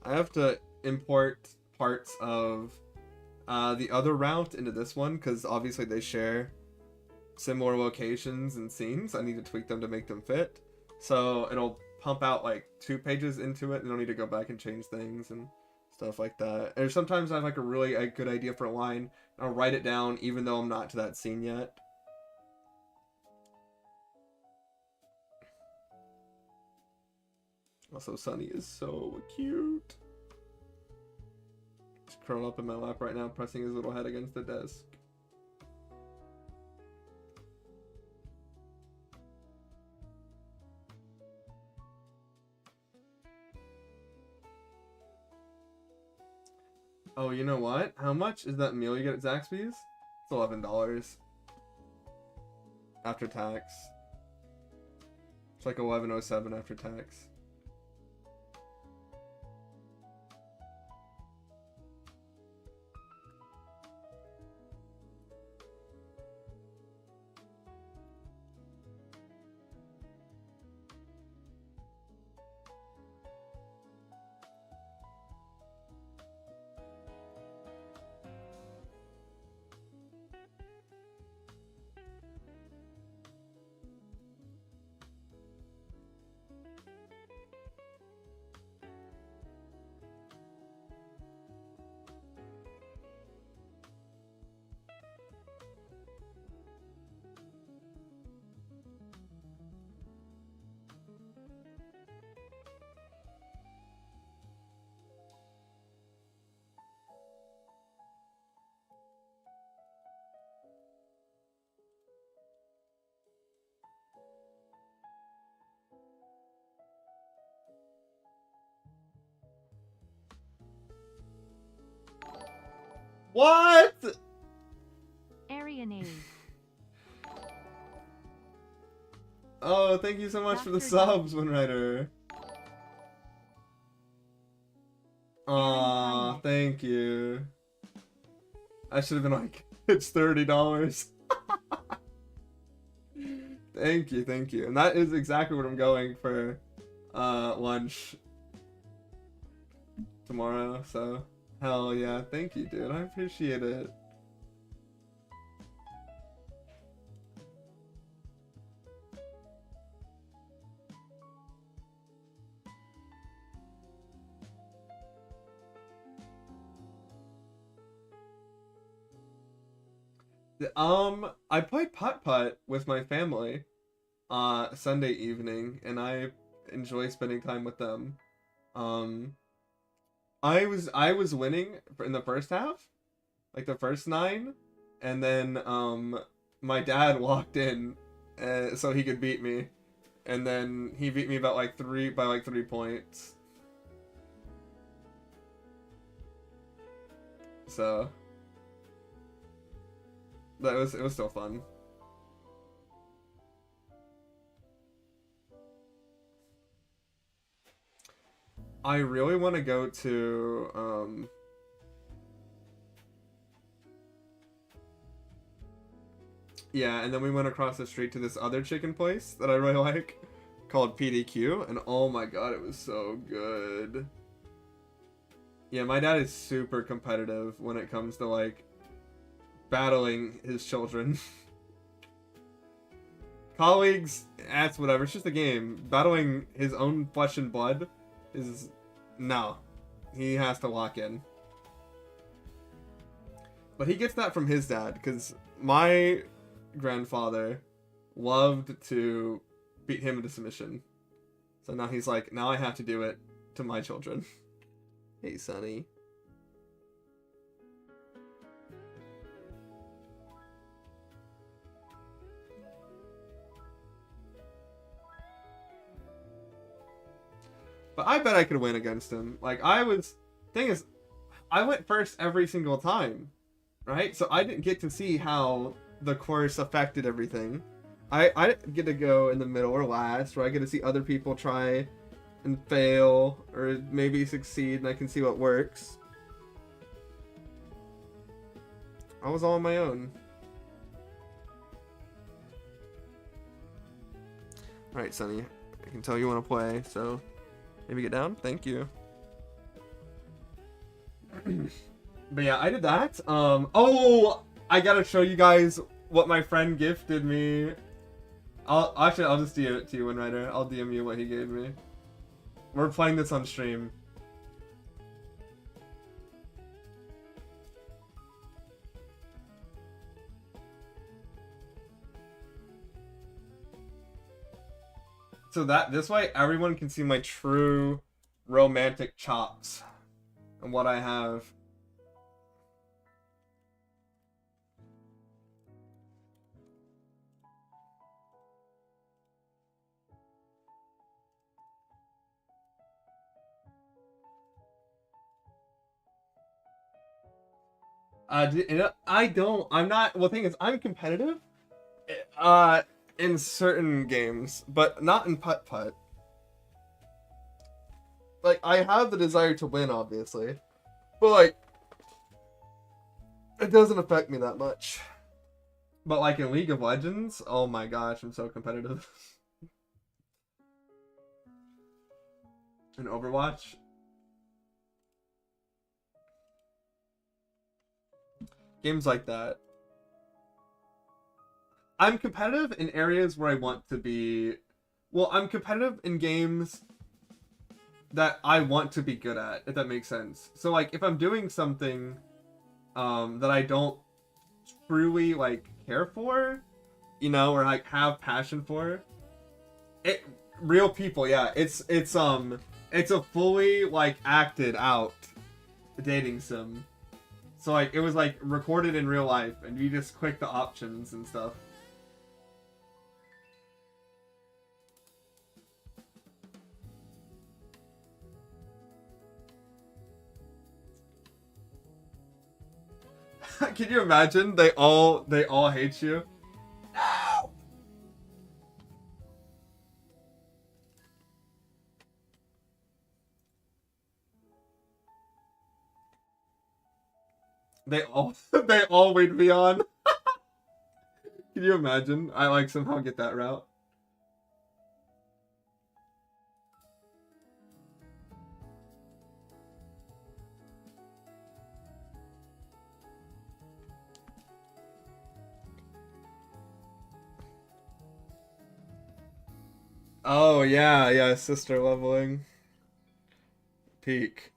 have to import parts of the other route into this one because obviously they share similar locations and scenes. I need to tweak them to make them fit. So it'll pump out like 2 pages into it and I'll need to go back and change things and stuff like that. And sometimes I have like a good idea for a line and I'll write it down even though I'm not to that scene yet. Also, Sunny is so cute. He's curled up in my lap right now, pressing his little head against the desk. Oh, you know what? How much is that meal you get at Zaxby's? It's $11 after tax. It's like $11.07 after tax. What? Area A. Oh, thank you so much for the subs, Winwriter. Aw, thank you. I should have been like, it's $30. Thank you, thank you. And that is exactly what I'm going for lunch tomorrow, so hell yeah, thank you, dude. I appreciate it. I played putt-putt with my family Sunday evening, and I enjoy spending time with them. Um, I was winning in the first half, like the first nine, and then my dad walked in, so he could beat me, and then he beat me about like 3 points. So it was still fun. I really want to go to yeah, and then we went across the street to this other chicken place that I really like called PDQ, and oh my god, it was so good. Yeah, my dad is super competitive when it comes to like battling his children. Colleagues, that's whatever, it's just a game. Battling his own flesh and blood is no. He has to lock in. But he gets that from his dad, because my grandfather loved to beat him into submission. So now he's like, now I have to do it to my children. Hey, Sonny. But I bet I could win against him. Like, thing is, I went first every single time, right? So I didn't get to see how the course affected everything. I didn't get to go in the middle or last, where I get to see other people try and fail, or maybe succeed, and I can see what works. I was all on my own. Alright, Sonny. I can tell you want to play, so maybe get down? Thank you. But yeah, I did that. Oh! I gotta show you guys what my friend gifted me. I'll just DM it to you, Winwriter. I'll DM you what he gave me. We're playing this on stream. So this way everyone can see my true romantic chops and what I have. I'm not, well, the thing is, I'm competitive, in certain games, but not in putt-putt. Like, I have the desire to win, obviously, but, like, it doesn't affect me that much. But, like, in League of Legends, oh my gosh, I'm so competitive. In Overwatch, games like that. I'm competitive in areas where I want to be. Well, I'm competitive in games that I want to be good at, if that makes sense. So, like, if I'm doing something that I don't truly, like, care for, you know, or, like, have passion for, real people, yeah, it's a fully, like, acted out dating sim. So, like, it was, like, recorded in real life, and you just click the options and stuff. Can you imagine? They all hate you. No! They all wait me on. Can you imagine? I like somehow get that route. Oh yeah, sister leveling. Peak.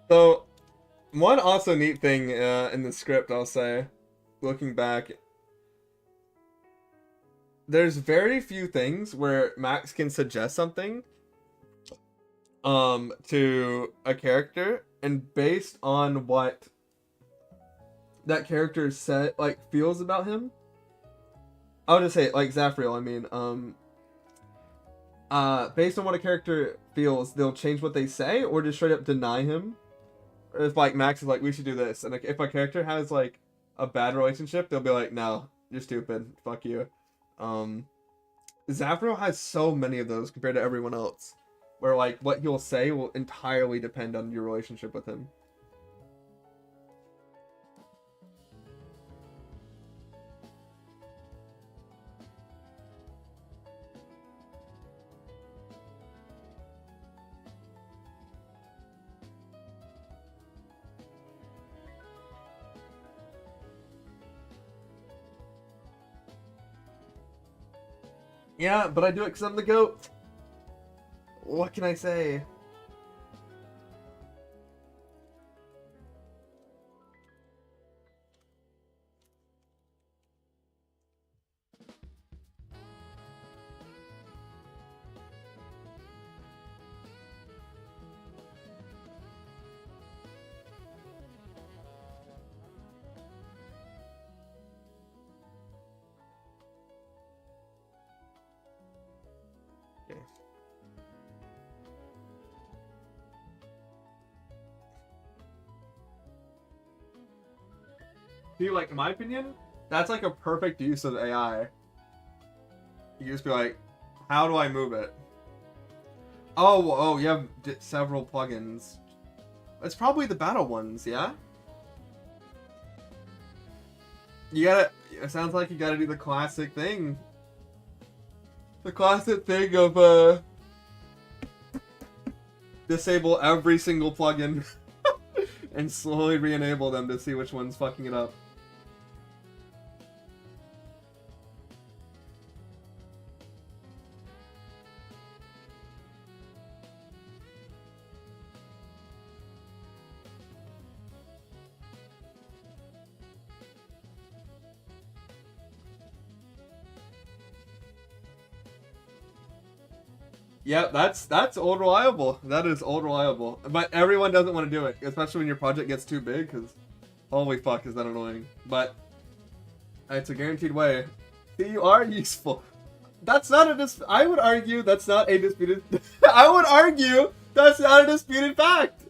So, one also neat thing in the script, I'll say, looking back, there's very few things where Max can suggest something to a character, and based on what that character said, like, feels about him, I'll just say, like, Zafriel, I mean, based on what a character feels, they'll change what they say or just straight up deny him. If like Max is like, we should do this, and like, if a character has like a bad relationship, they'll be like, no, you're stupid, fuck you. um Zafriel has so many of those compared to everyone else, where like what he'll say will entirely depend on your relationship with him. Yeah, but I do it because I'm the goat. What can I say? Okay. See, like, in my opinion, that's like a perfect use of AI. You just be like, how do I move it? Oh, you have several plugins. It's probably the battle ones, yeah? You gotta, it sounds like you gotta do the classic thing. The classic thing of, disable every single plugin and slowly re-enable them to see which one's fucking it up. Yeah, that's old reliable. That is old reliable. But everyone doesn't want to do it, especially when your project gets too big, because holy fuck is that annoying. But it's a guaranteed way. See, you are useful. That's not a I would argue that's not a disputed I would argue that's not a disputed fact.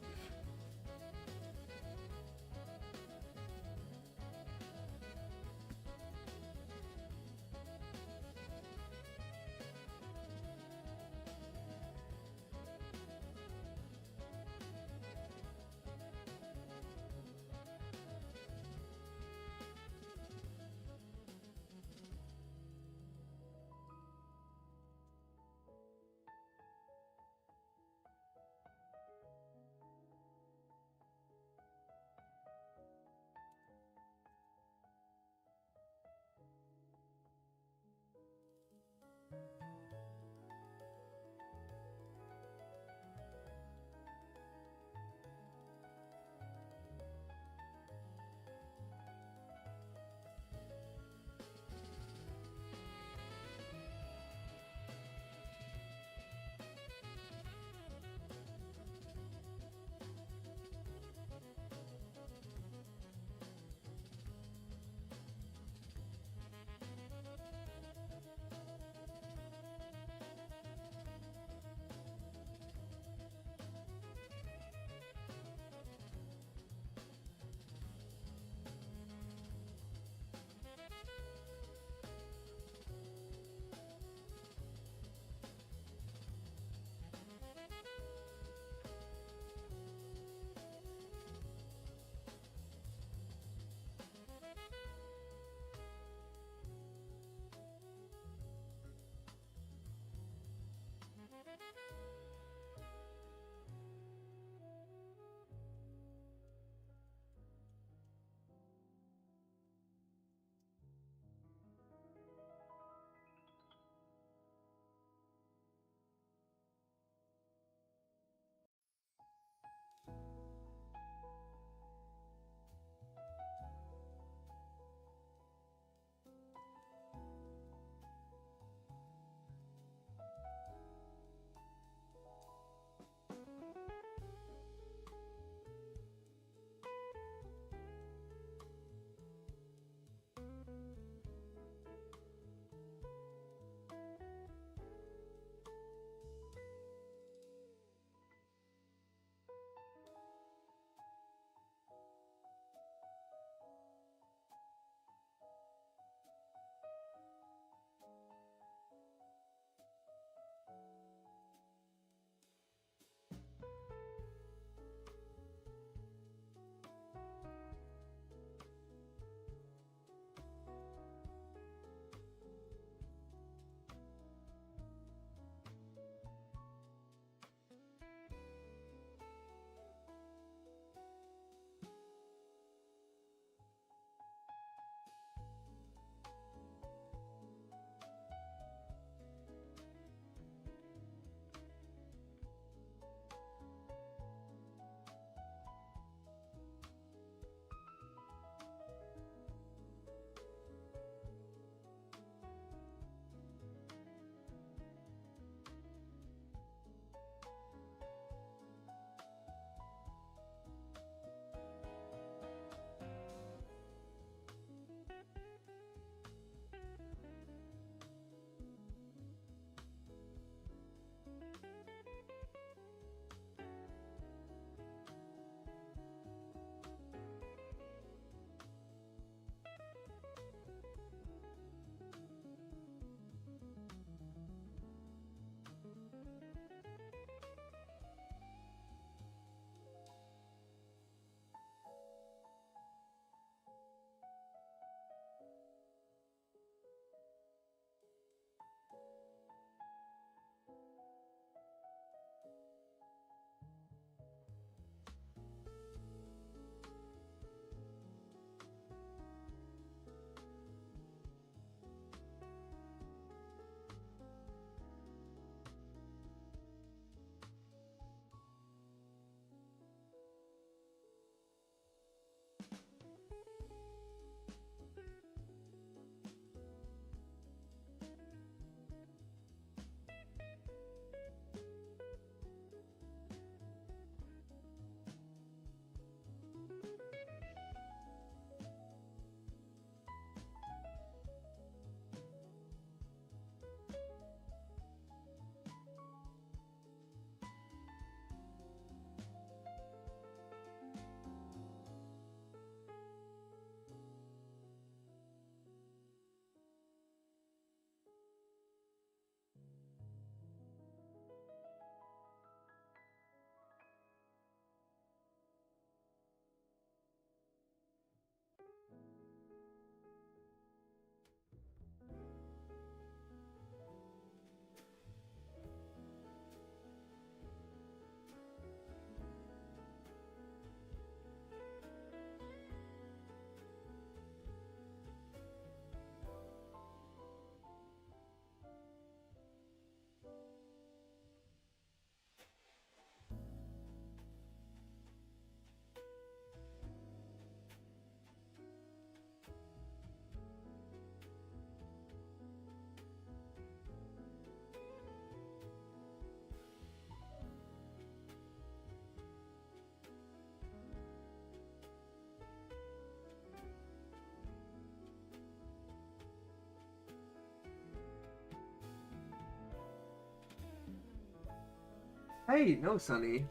Hey, no, Sonny.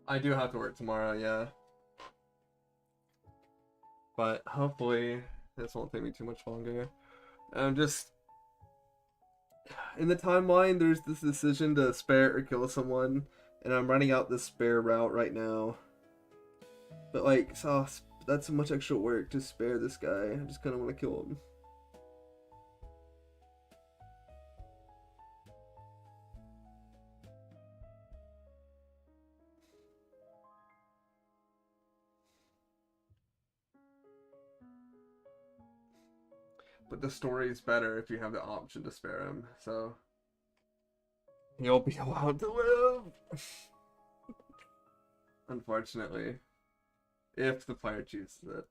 I do have to work tomorrow, yeah. But hopefully this won't take me too much longer. I'm just in the timeline. There's this decision to spare or kill someone, and I'm running out this spare route right now. But like, so that's so much extra work to spare this guy. I just kind of want to kill him. But the story is better if you have the option to spare him, so he'll be allowed to live. Unfortunately, if the player chooses it.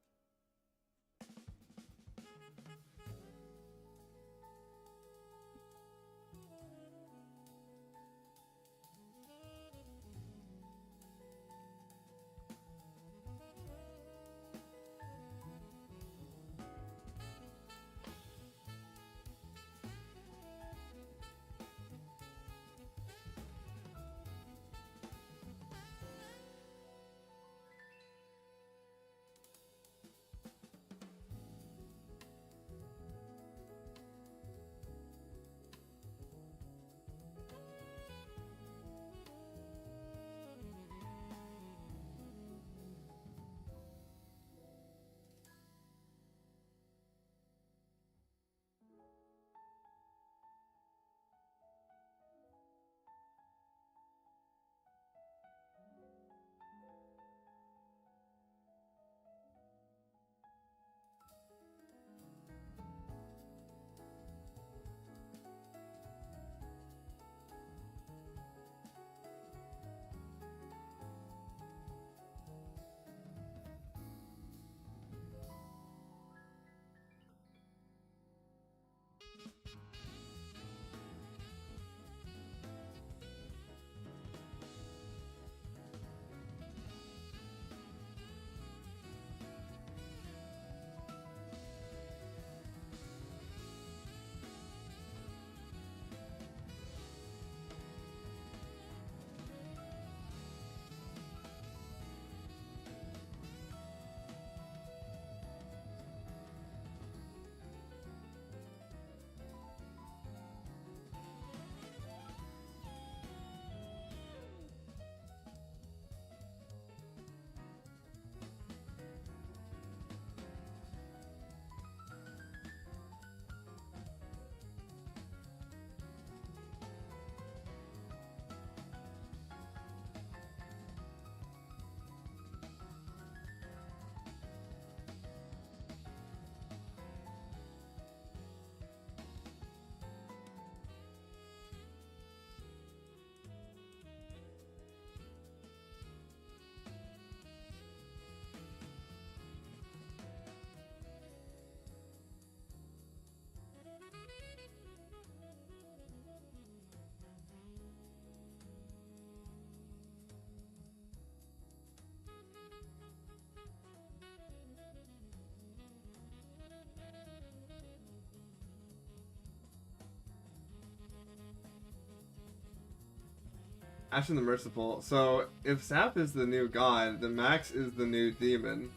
Ashen the Merciful. So, if Sap is the new god, then Max is the new demon.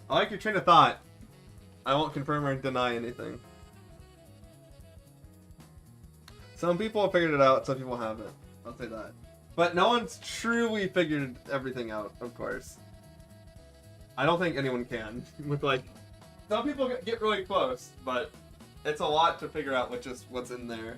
I like your train of thought. I won't confirm or deny anything. Some people have figured it out, some people haven't. I'll say that. But no one's truly figured everything out, of course. I don't think anyone can. With like, some people get really close, but it's a lot to figure out with just what's in there.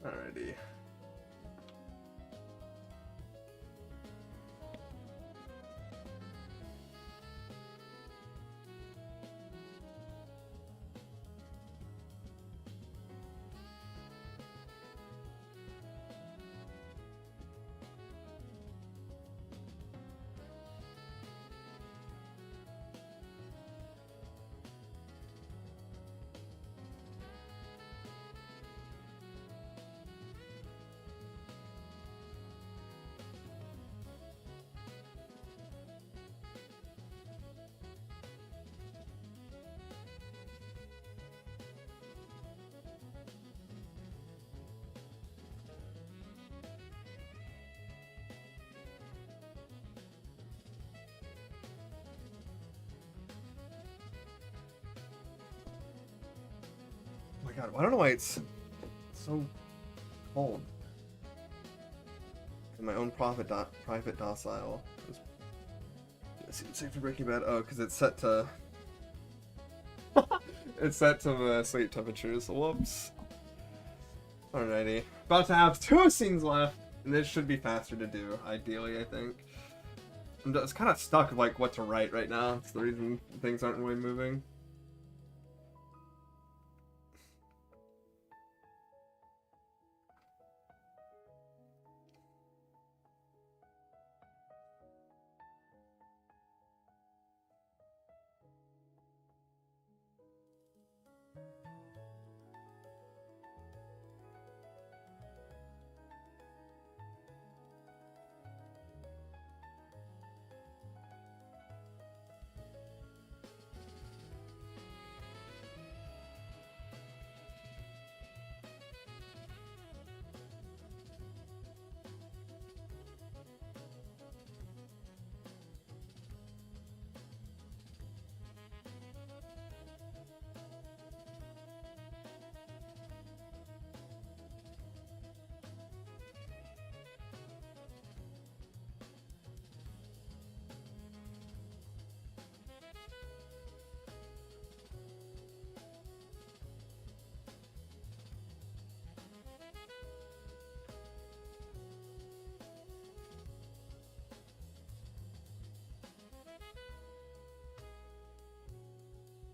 Alrighty. Oh my god, I don't know why it's so cold. In my own private docile. Safe for Breaking Bad. Oh, because it's set to. It's set to sleep temperatures. Whoops. Alrighty. About to have 2 scenes left, and this should be faster to do, ideally, I think. I'm just kind of stuck with like what to write right now. It's the reason things aren't really moving.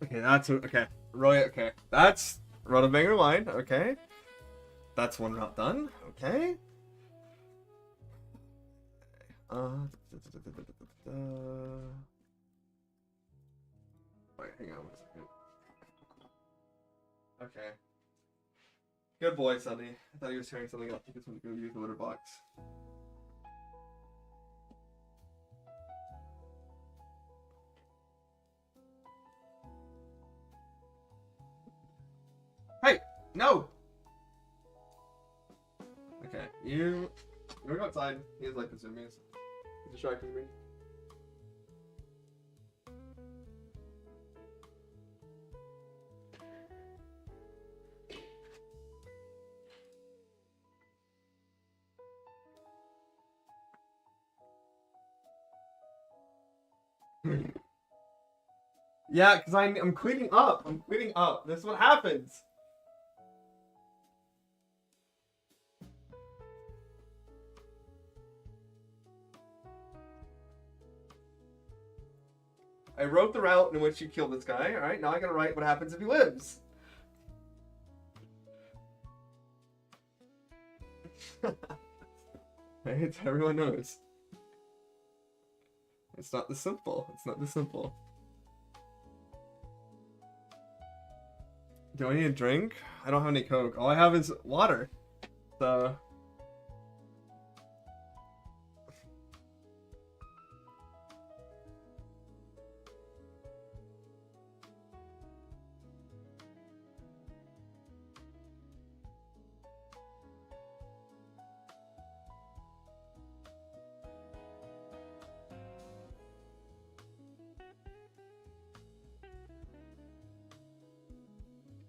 Okay, that's okay. Roy, okay. That's Rutabanger line, okay. That's one route done, okay. Wait, hang on 1 second. Okay. Good boy, Sonny. I thought he was tearing something up. He just wanted to go use the litter box. Hey! No! Okay, you go outside. He has like the zoomies. He's distracting me. Yeah, because I'm cleaning up. I'm cleaning up. This is what happens. I wrote the route in which you kill this guy. All right, now I gotta write what happens if he lives. Right, everyone knows. It's not this simple. It's not this simple. Do I need a drink? I don't have any Coke. All I have is water. So.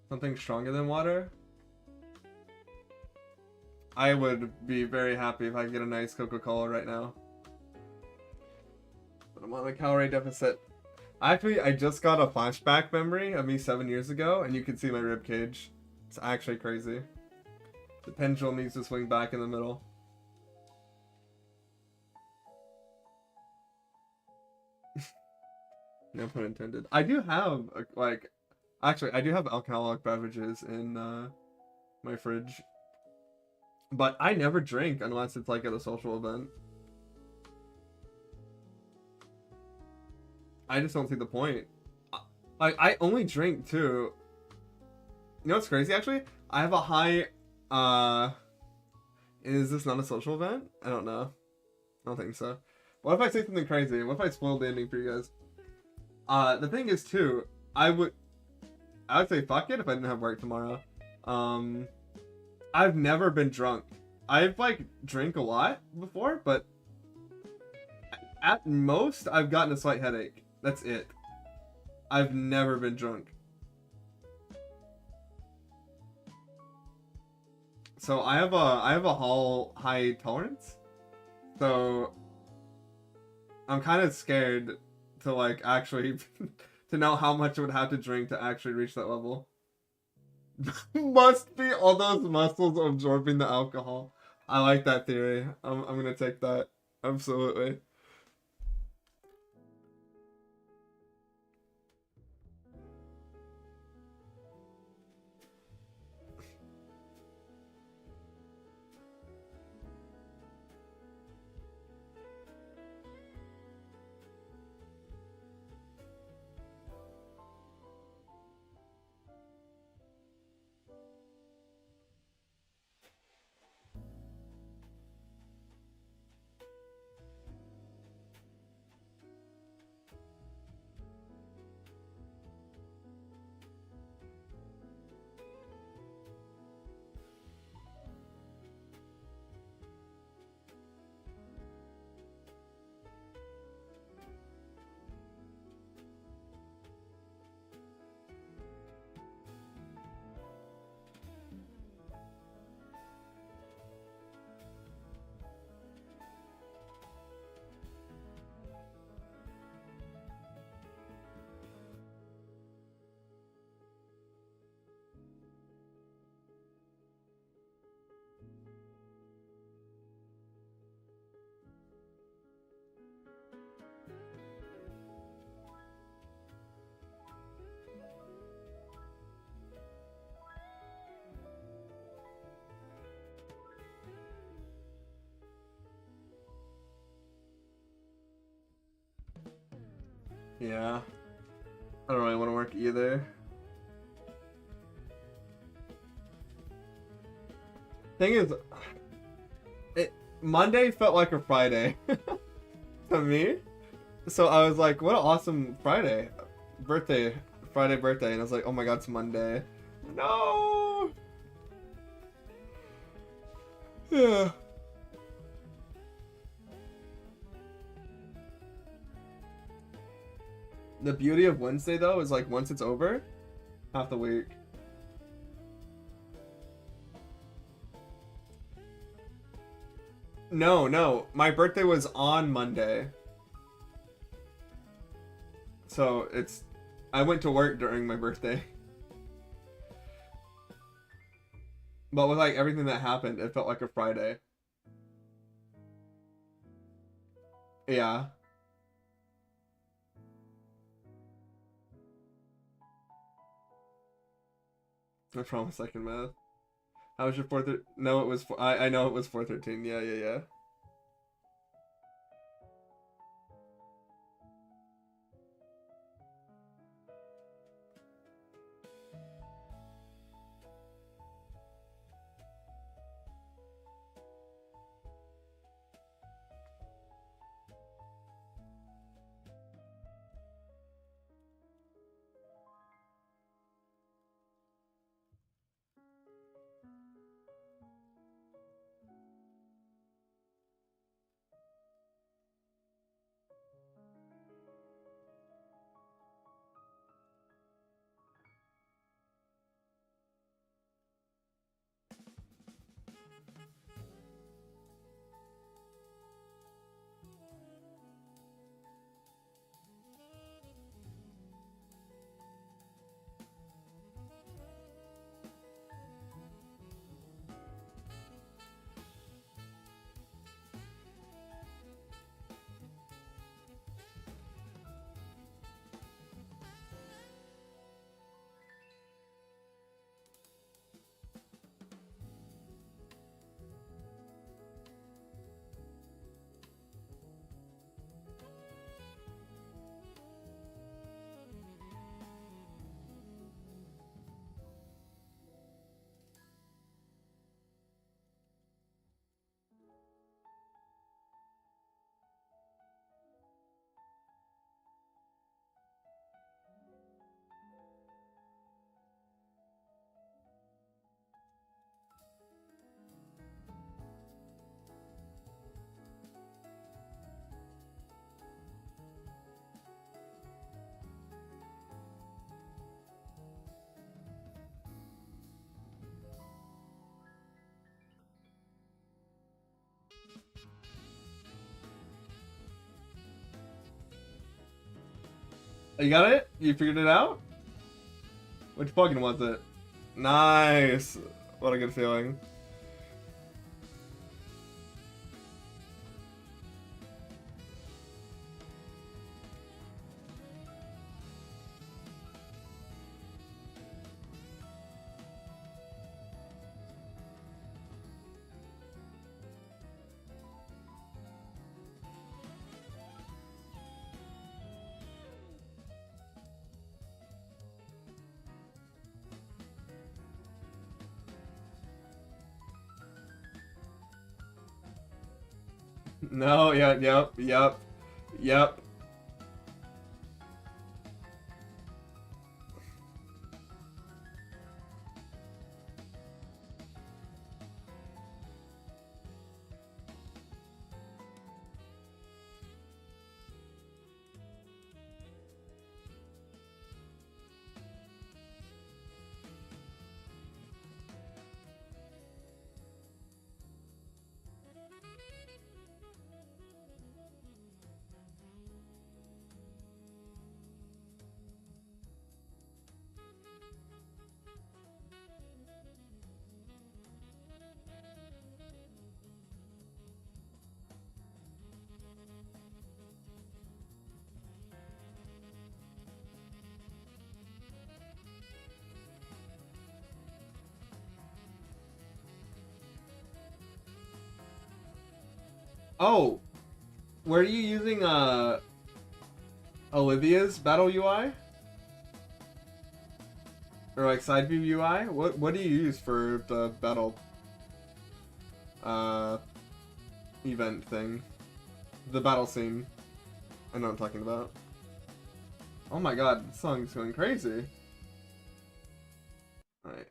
Something stronger than water? I would be very happy if I could get a nice Coca-Cola right now. But I'm on a calorie deficit. Actually, I just got a flashback memory of me 7 years ago, and you can see my rib cage. It's actually crazy. The pendulum needs to swing back in the middle. No pun intended. I do have, like... Actually, I do have alcoholic beverages in my fridge. But I never drink unless it's like at a social event. I just don't see the point. Like, I only drink too. You know what's crazy actually? I have a high is this not a social event? I don't know. I don't think so. What if I say something crazy? What if I spoil the ending for you guys? The thing is too, I would say fuck it if I didn't have work tomorrow. I've never been drunk. I've like drank a lot before, but at most I've gotten a slight headache. That's it. I've never been drunk. So I have a high tolerance. So I'm kind of scared to like actually to know how much I would have to drink to actually reach that level. Must be all those muscles absorbing the alcohol. I like that theory. I'm gonna take that. Absolutely. Yeah. I don't really want to work either. Thing is, Monday felt like a Friday to me. So I was like, what an awesome Friday. Friday birthday. And I was like, oh my god, it's Monday. No! Yeah. The beauty of Wednesday, though, is like once it's over, half the week. No. My birthday was on Monday. So I went to work during my birthday. But with like everything that happened, it felt like a Friday. Yeah. I promise I can math. How was your 4th? No, it was. I know it was 413. Yeah. You got it? You figured it out? Which plugin was it? Nice. What a good feeling. No, yep. Oh, were you using Olivia's battle UI? Or like side view UI? What do you use for the battle event thing? The battle scene. I know what I'm talking about. Oh my god, this song's going crazy. Alright.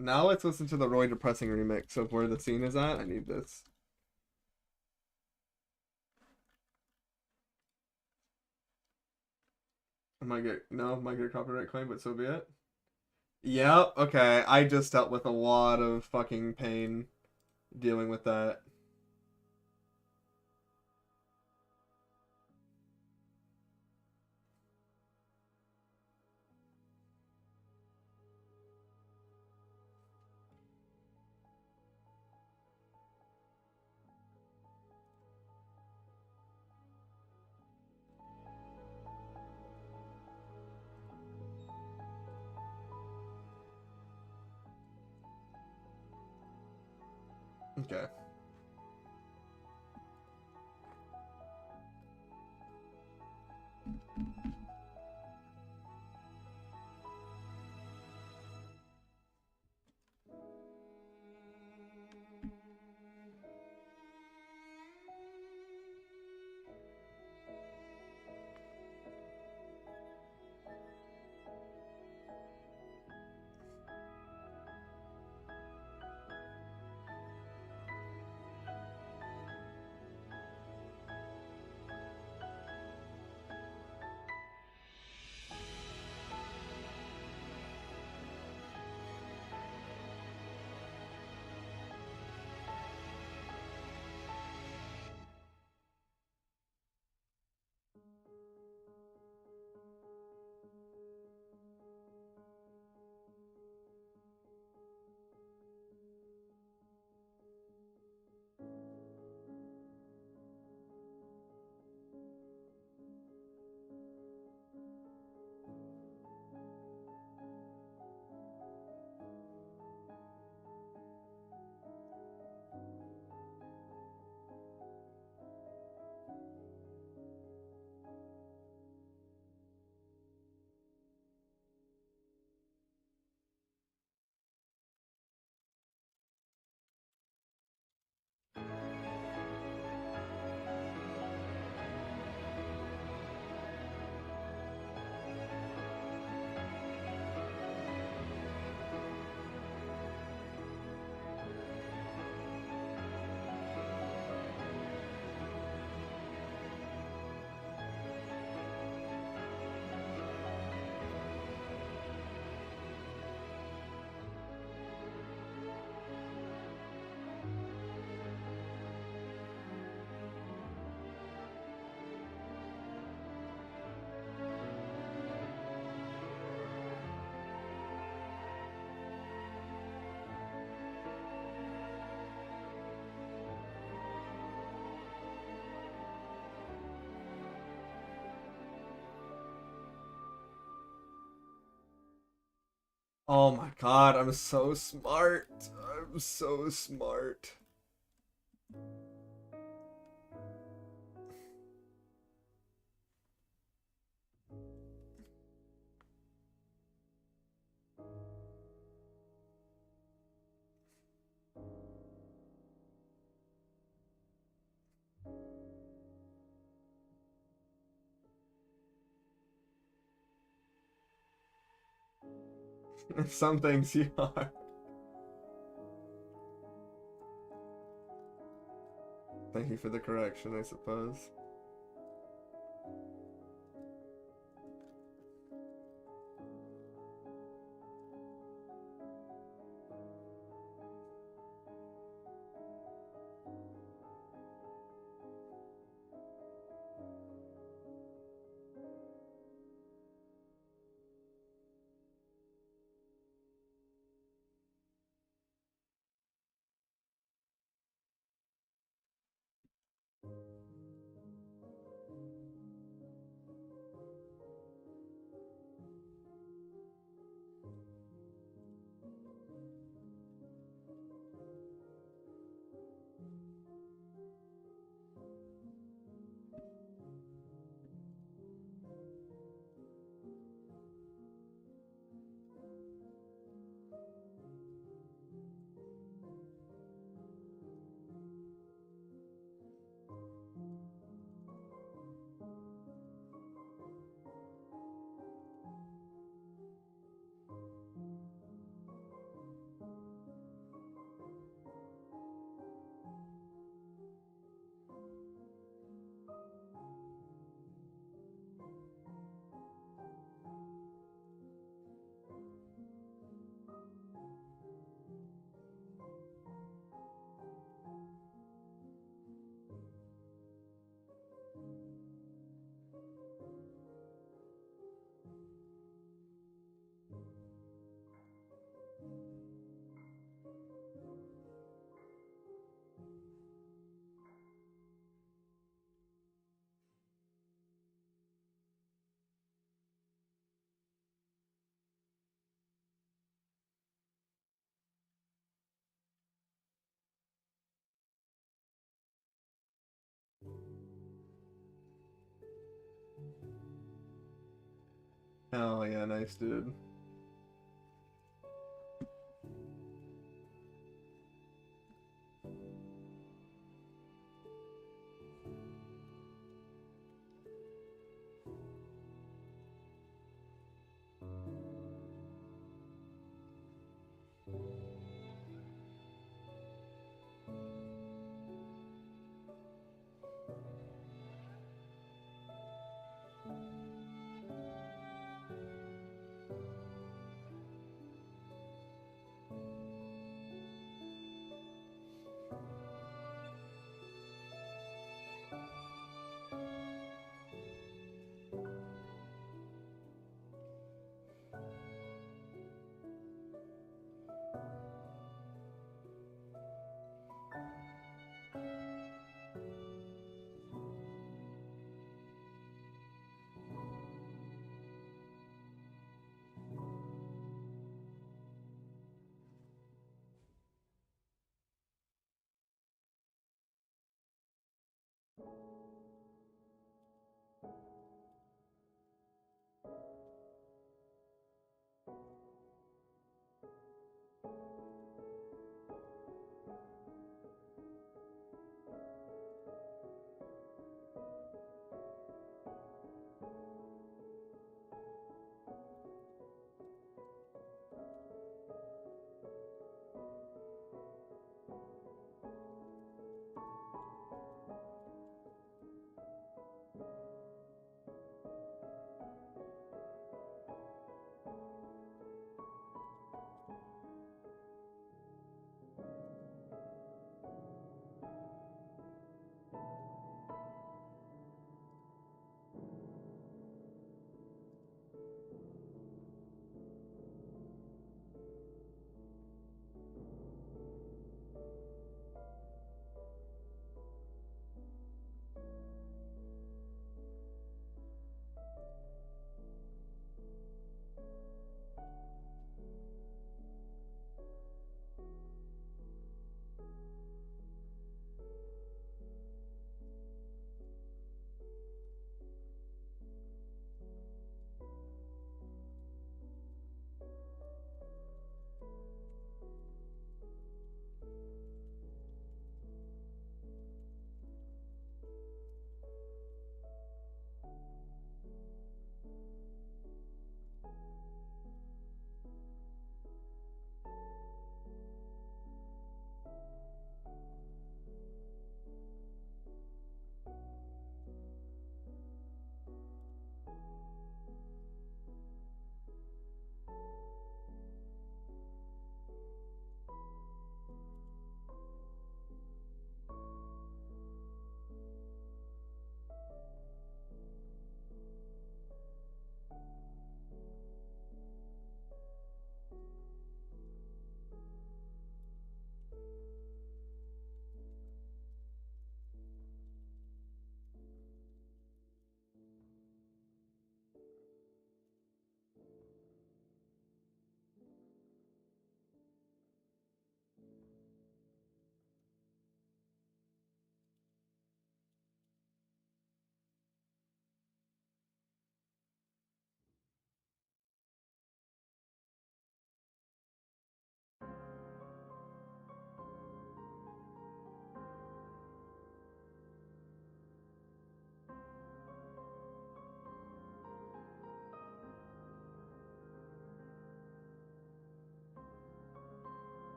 Now let's listen to the really depressing remix of where the scene is at. I need this. I might get a copyright claim, but so be it. Yep, okay. I just dealt with a lot of fucking pain dealing with that. Okay. Oh my god, I'm so smart. I'm so smart. Some things you are. Thank you for the correction, I suppose. Oh yeah, nice dude.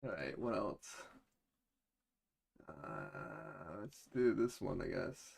Alright, what else? Let's do this one, I guess.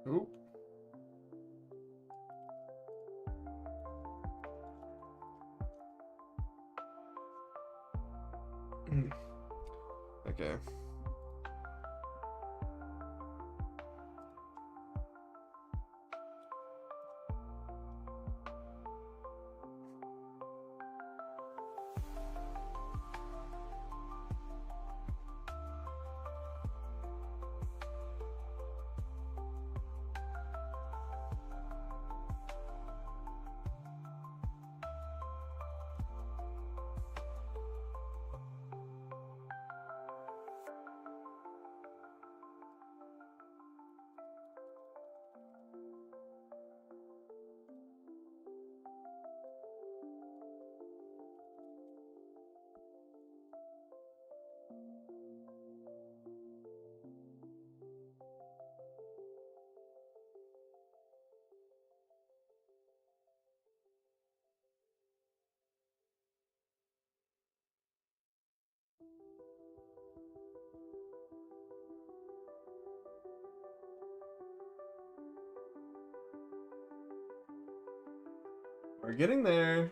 Oop. Okay. We're getting there.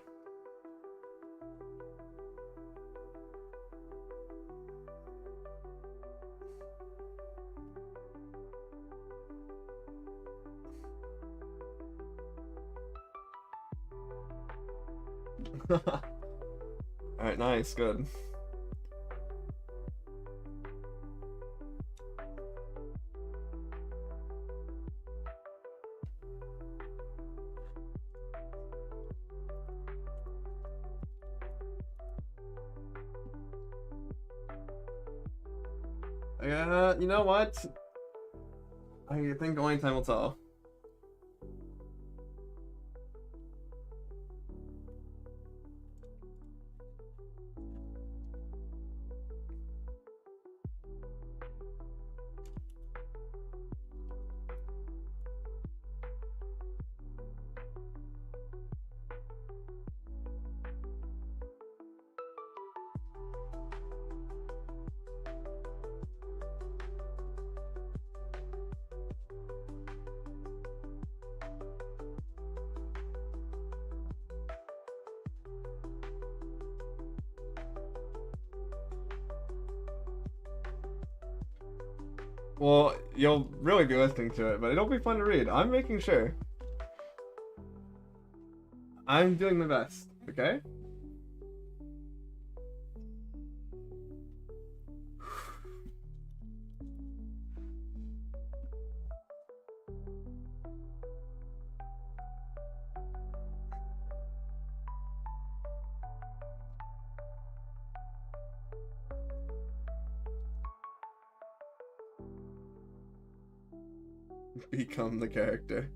Alright, nice, good. You know what? I think only time will tell. Well, you'll really be listening to it, but it'll be fun to read. I'm making sure. I'm doing my best, okay? Become the character.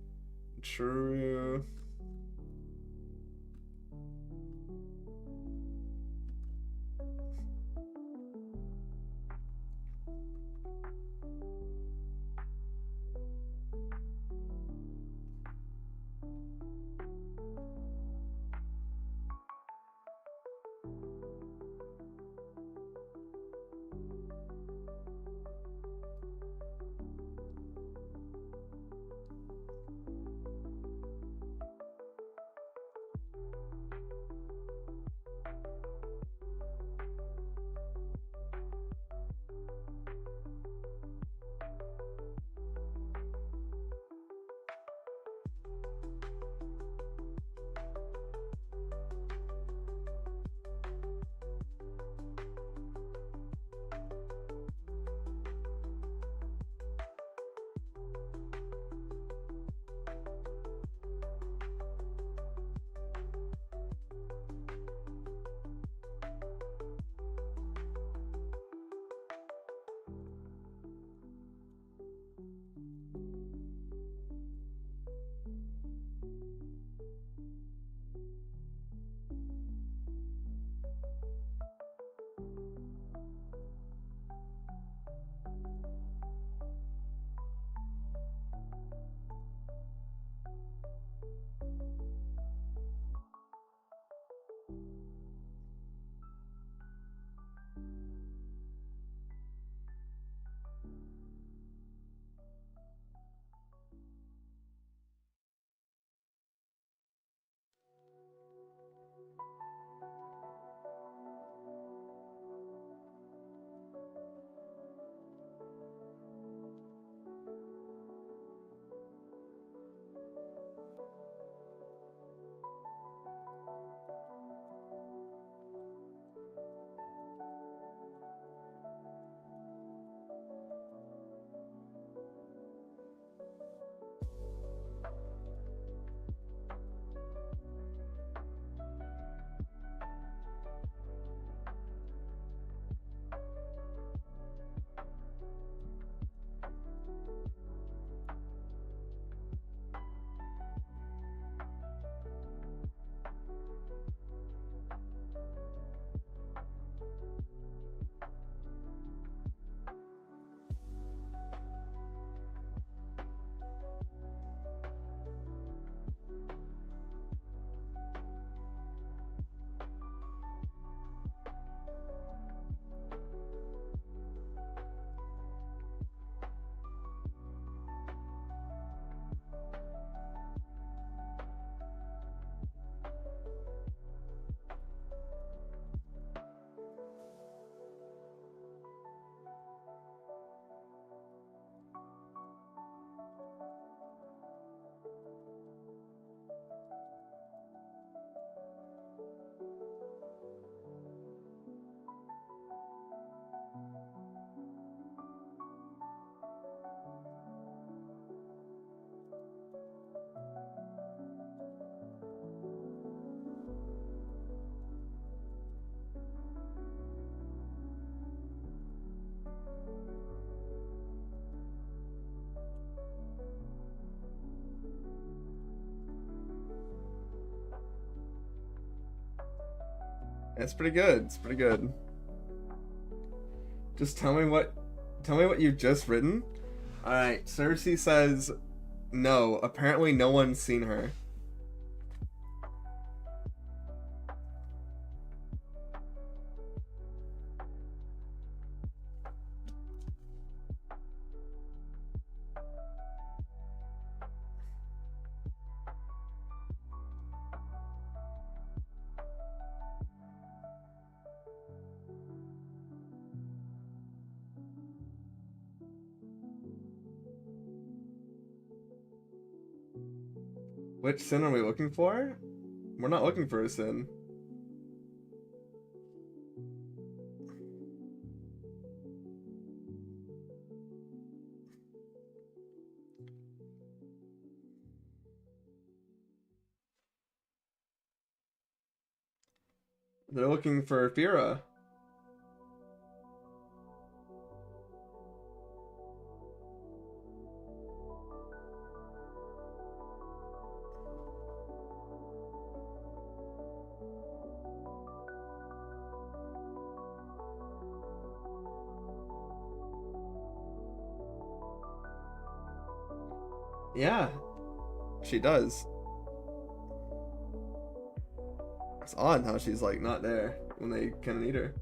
True. It's pretty good. It's pretty good. Just tell me what you've just written. All right, Cersei says no. Apparently, no one's seen her. Which sin are we looking for? We're not looking for a sin. They're looking for Fira. Yeah, she does. It's odd how she's like not there when they kind of need her.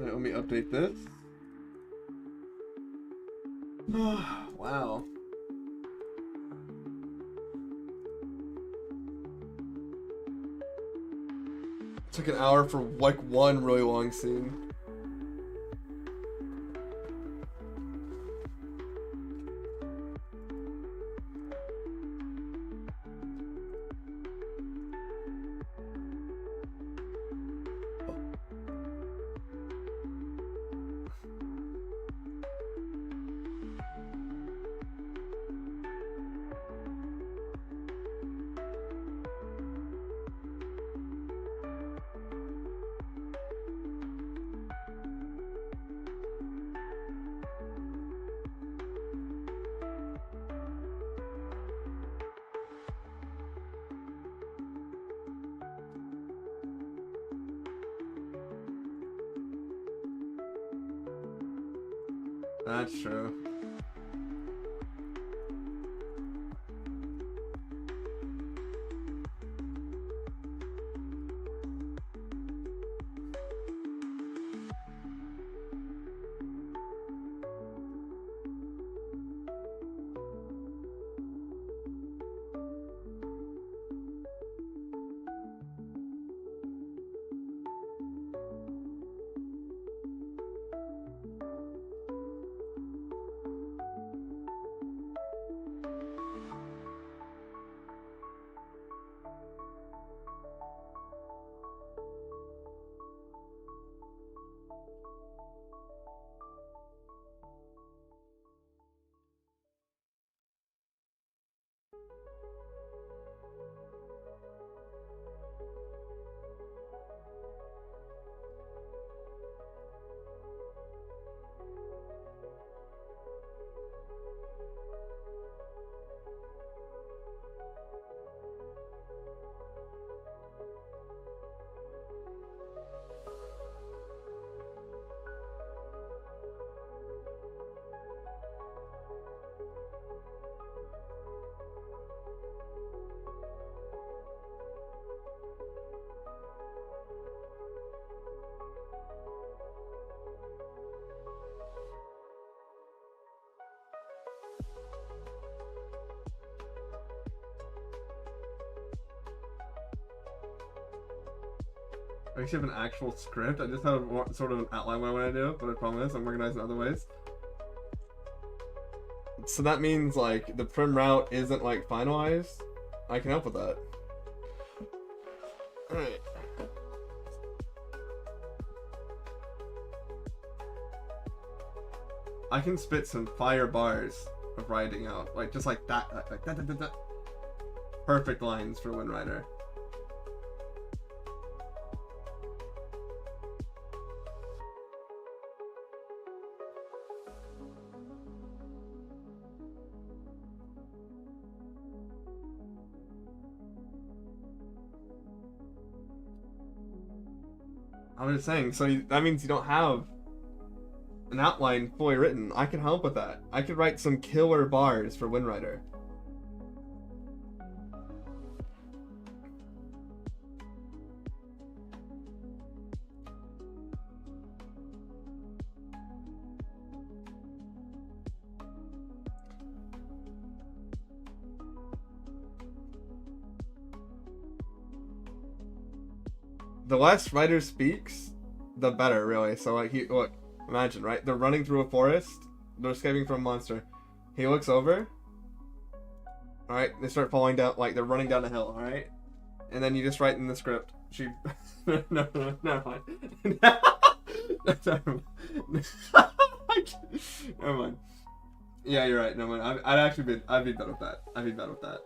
Alright, let me update this. Wow. Took an hour for like one really long scene. That's true. I actually have an actual script. I just have sort of an outline what I want to do, but I promise I'm organized in other ways. So that means like the prim route isn't like finalized. I can help with that. Alright. I can spit some fire bars of writing out. Like just like that. Like that. Perfect lines for Wind Rider. I was just saying, so that means you don't have an outline fully written. I can help with that. I could write some killer bars for Wind Rider. The less Ryder speaks, the better, really. So, like, look, imagine, right? They're running through a forest. They're escaping from a monster. He looks over. Alright, they start falling down, like, they're running down a hill, alright? And then you just write in the script. She... no, never mind. Never mind. Yeah, you're right, never mind. I'd be better with that. I'd be better with that.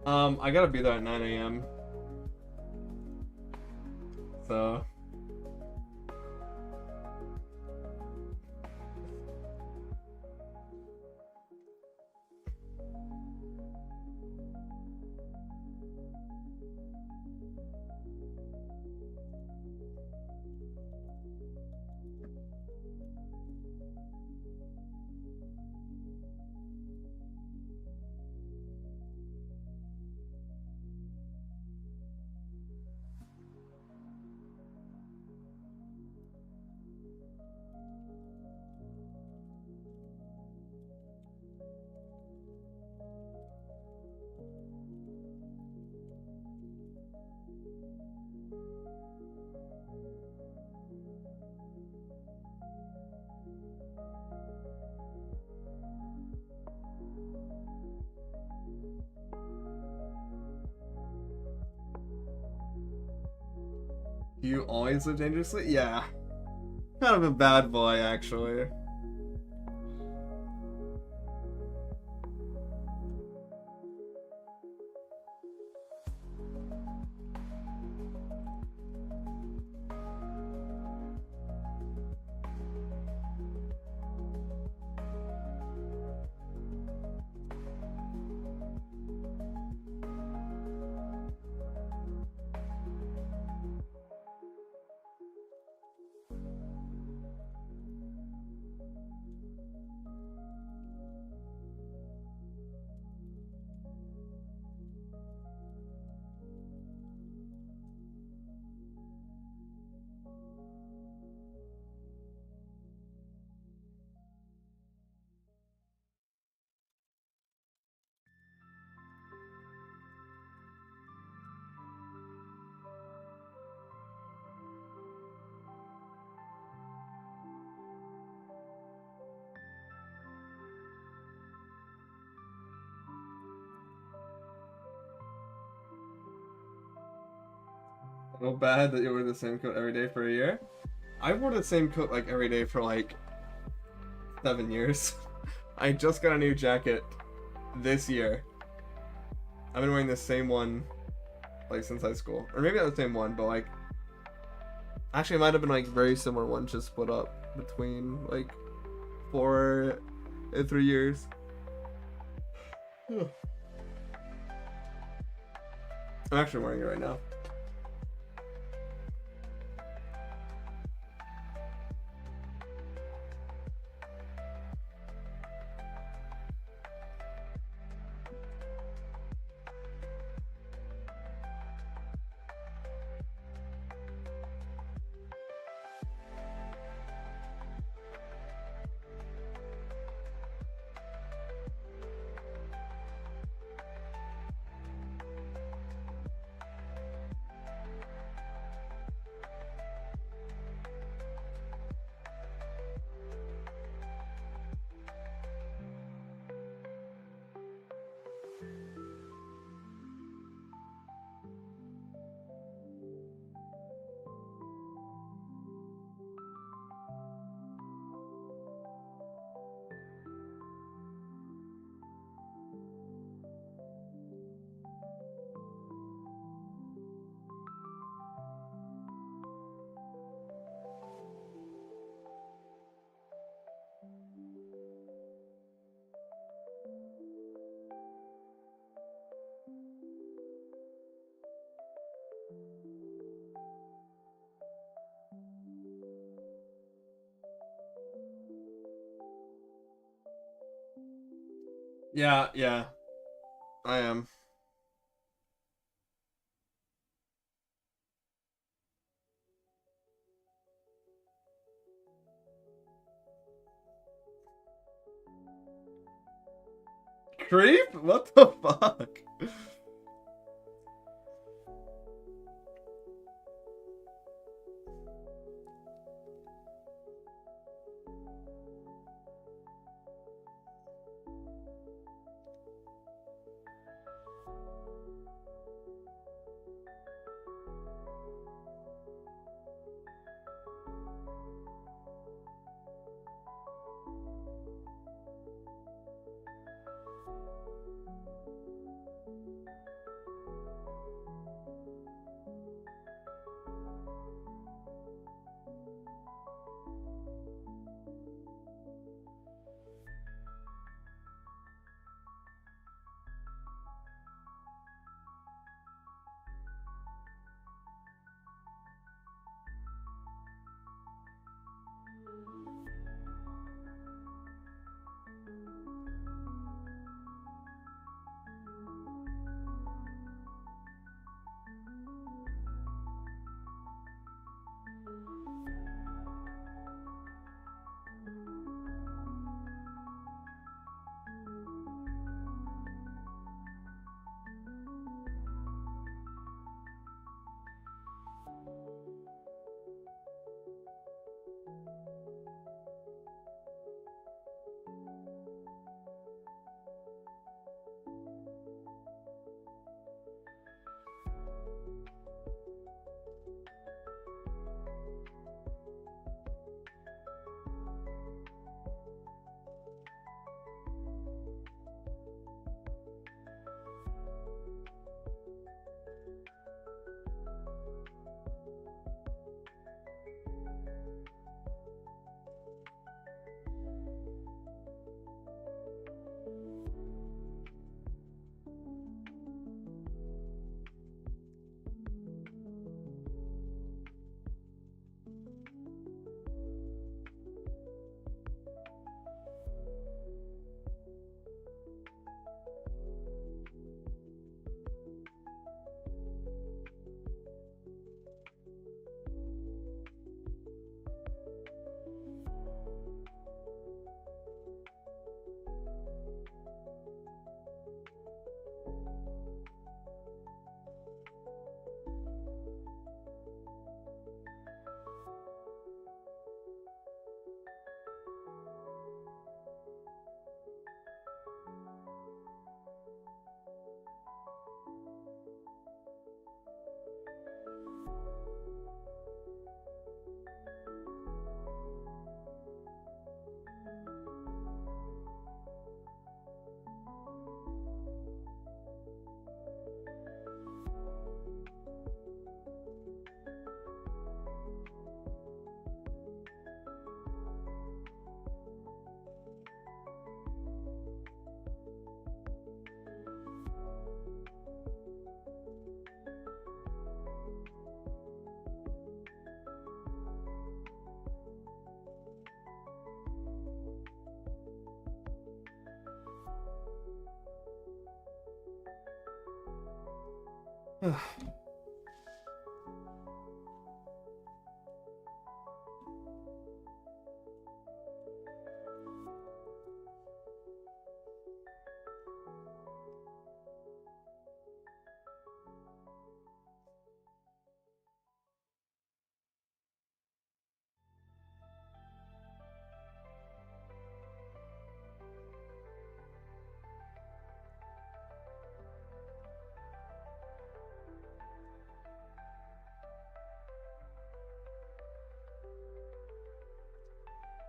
I gotta be there at 9 a.m. So. Do you always live dangerously? Yeah. Kind of a bad boy, actually. So bad that you wear the same coat every day for a year? I wore the same coat like every day for like 7 years. I just got a new jacket this year. I've been wearing the same one like since high school. Or maybe not the same one, but like actually it might have been like very similar ones just split up between like 4 and 3 years. I'm actually wearing it right now. Yeah, yeah, I am. Creep? What the fuck?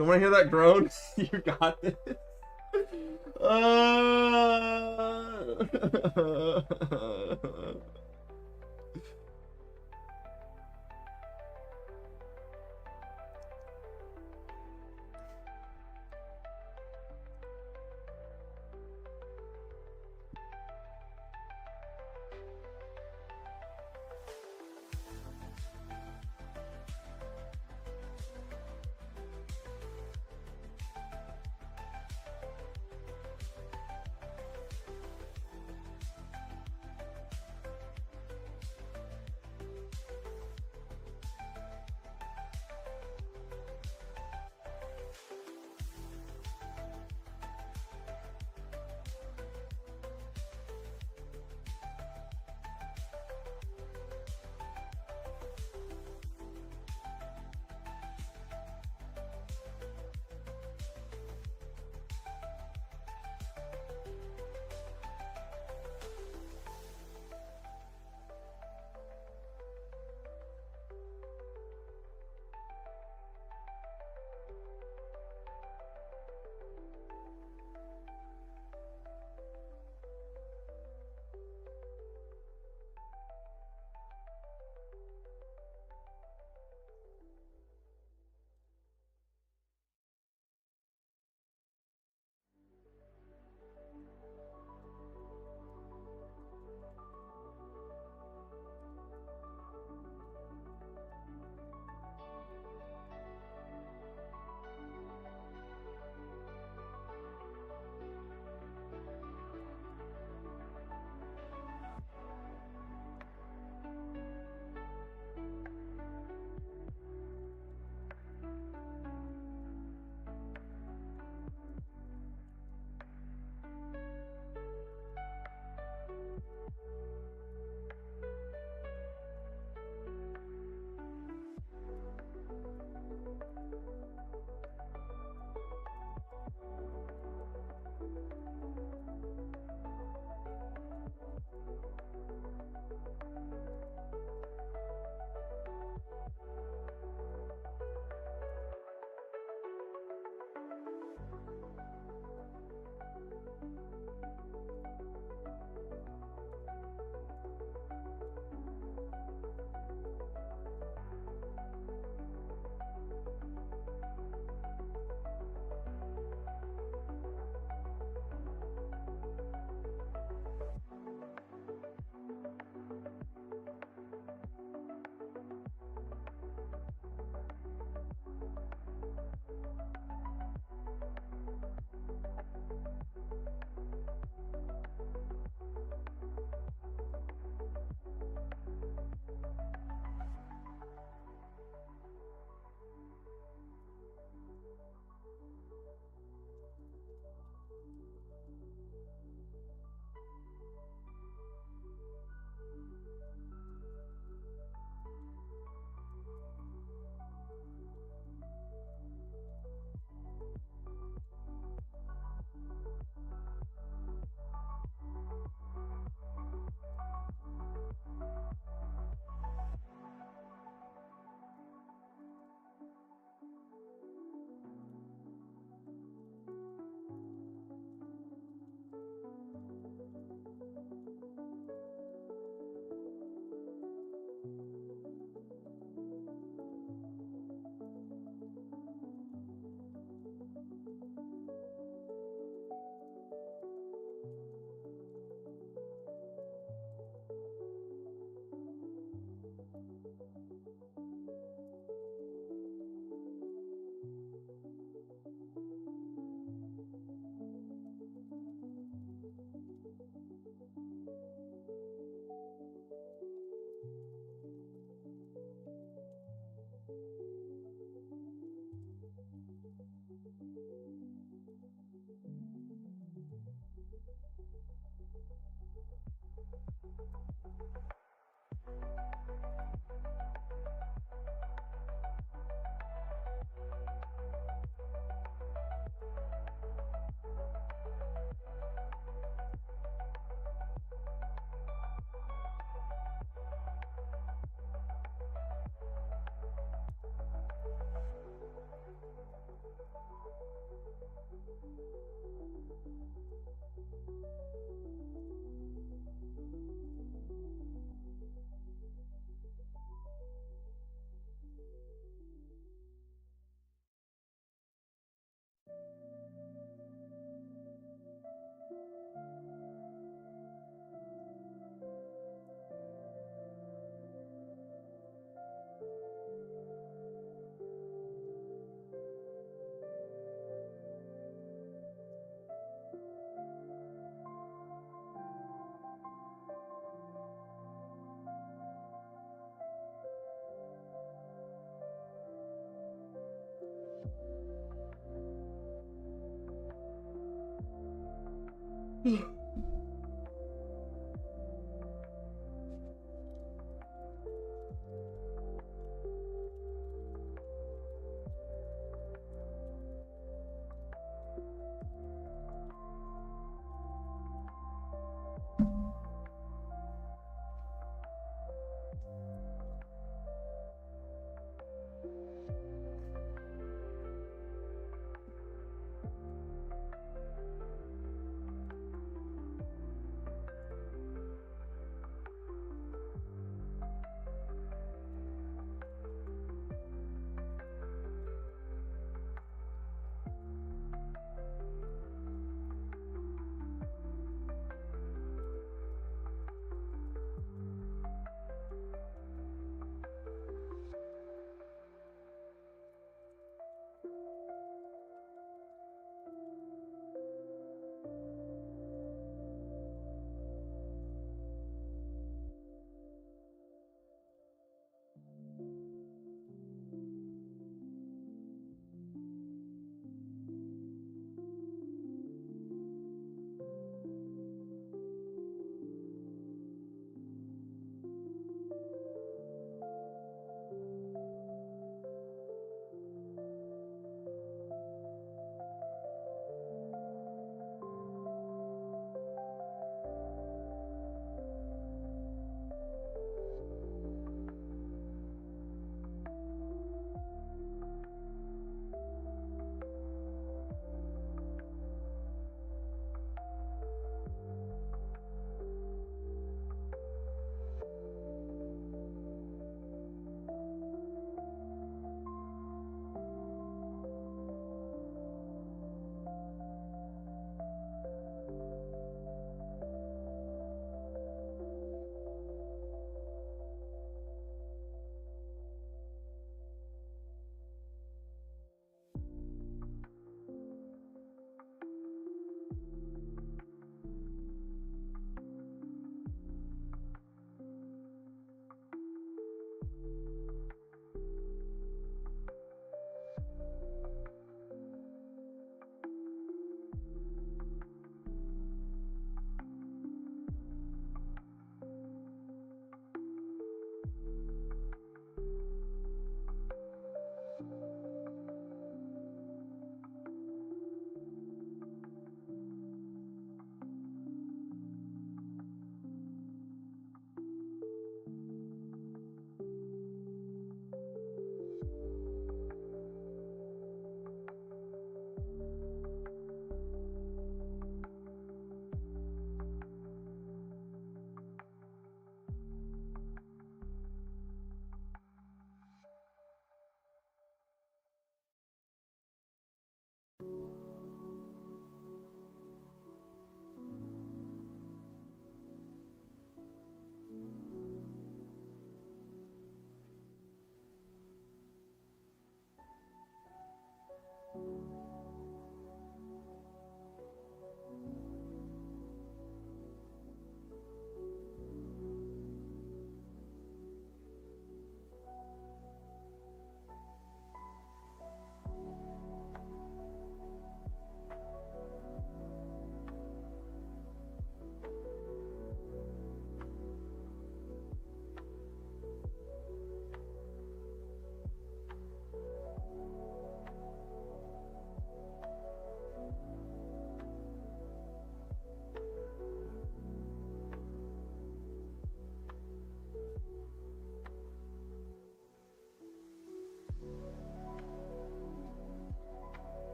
Don't want to hear that groan? You got this.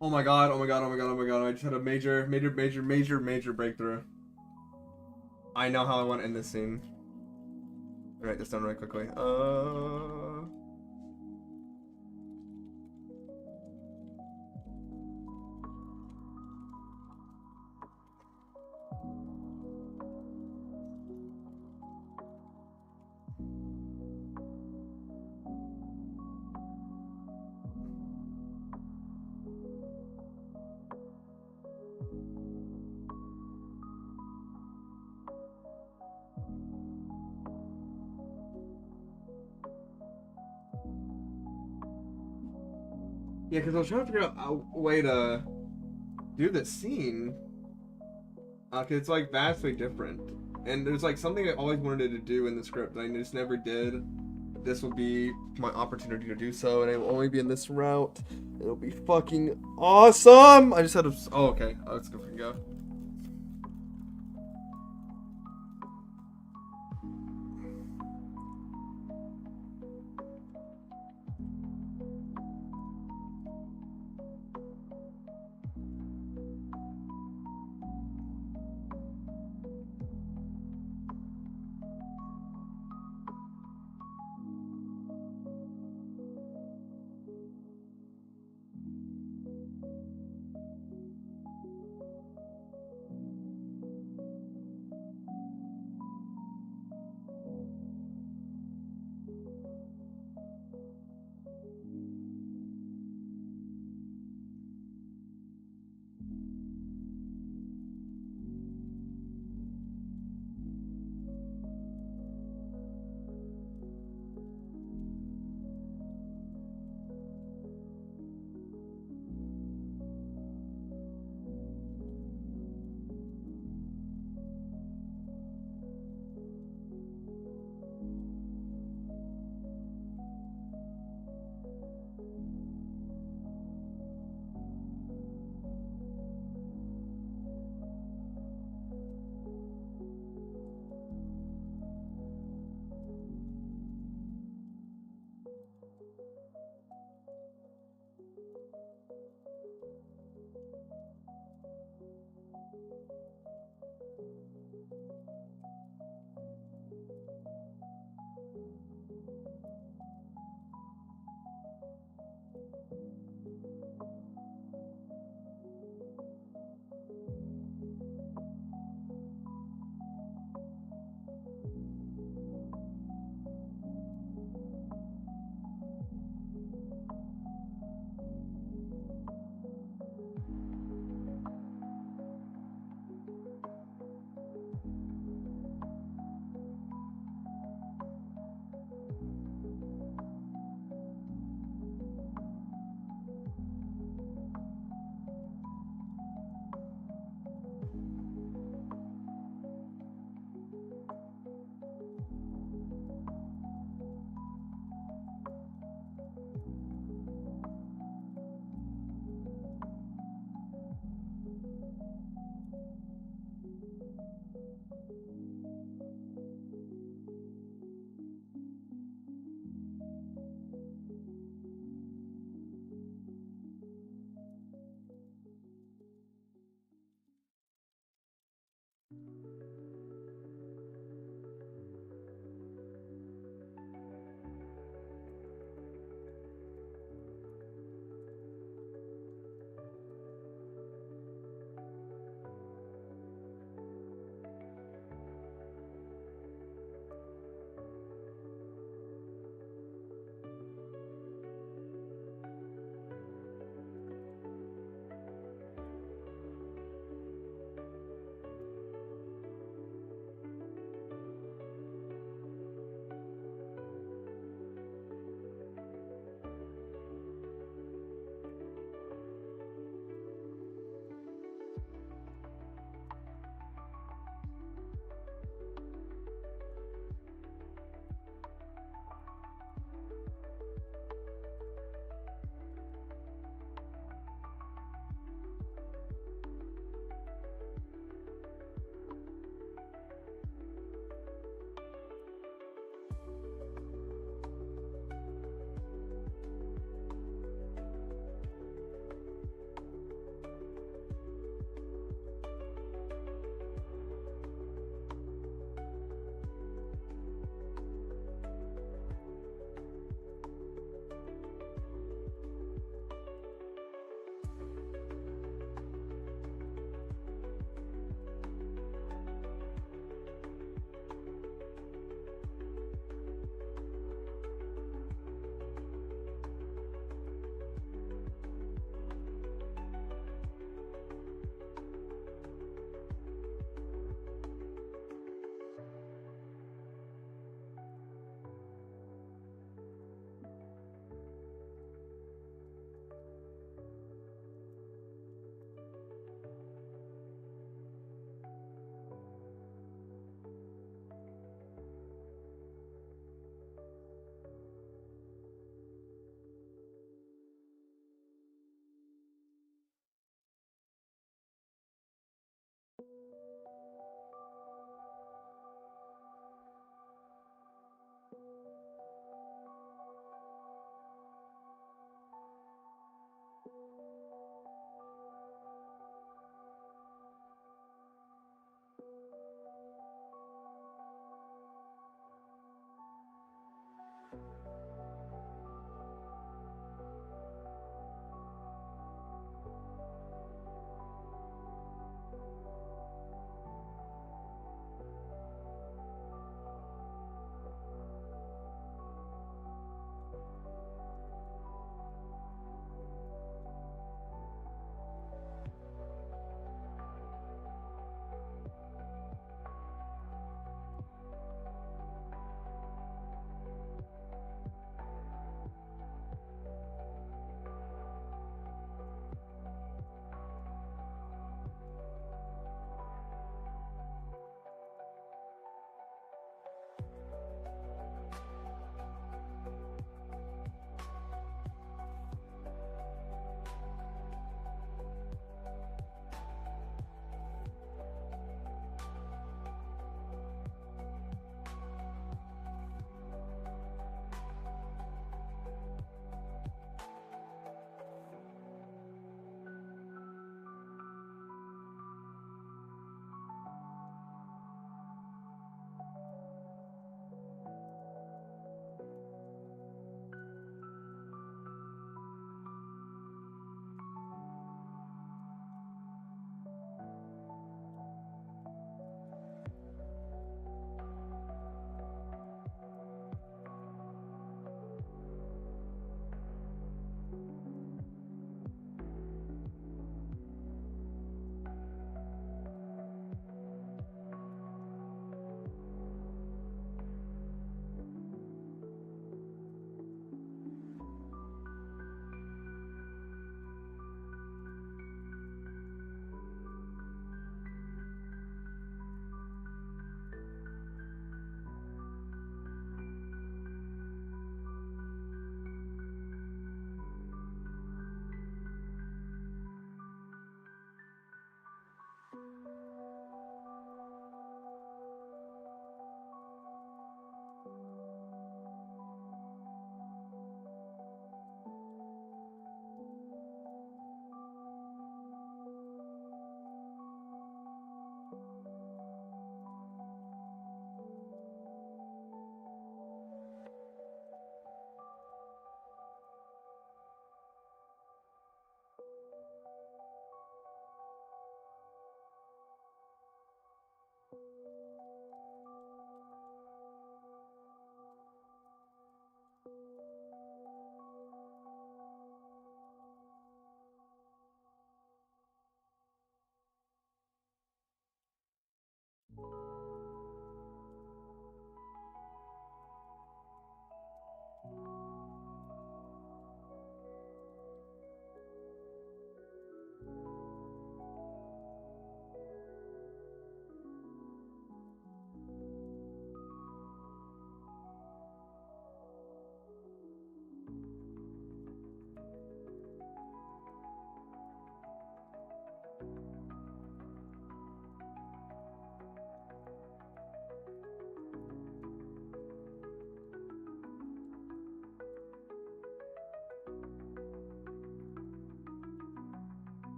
Oh my god, oh my god, oh my god, oh my god. I just had a major breakthrough. I know how I want to end this scene. Write this down right quickly. Yeah, because I was trying to figure out a way to do this scene. Cause it's like vastly different. And there's like something I always wanted to do in the script, and I just never did. This will be my opportunity to do so, and it will only be in this route. It'll be fucking awesome! I just had to. Oh, okay. Oh, let's go fucking go.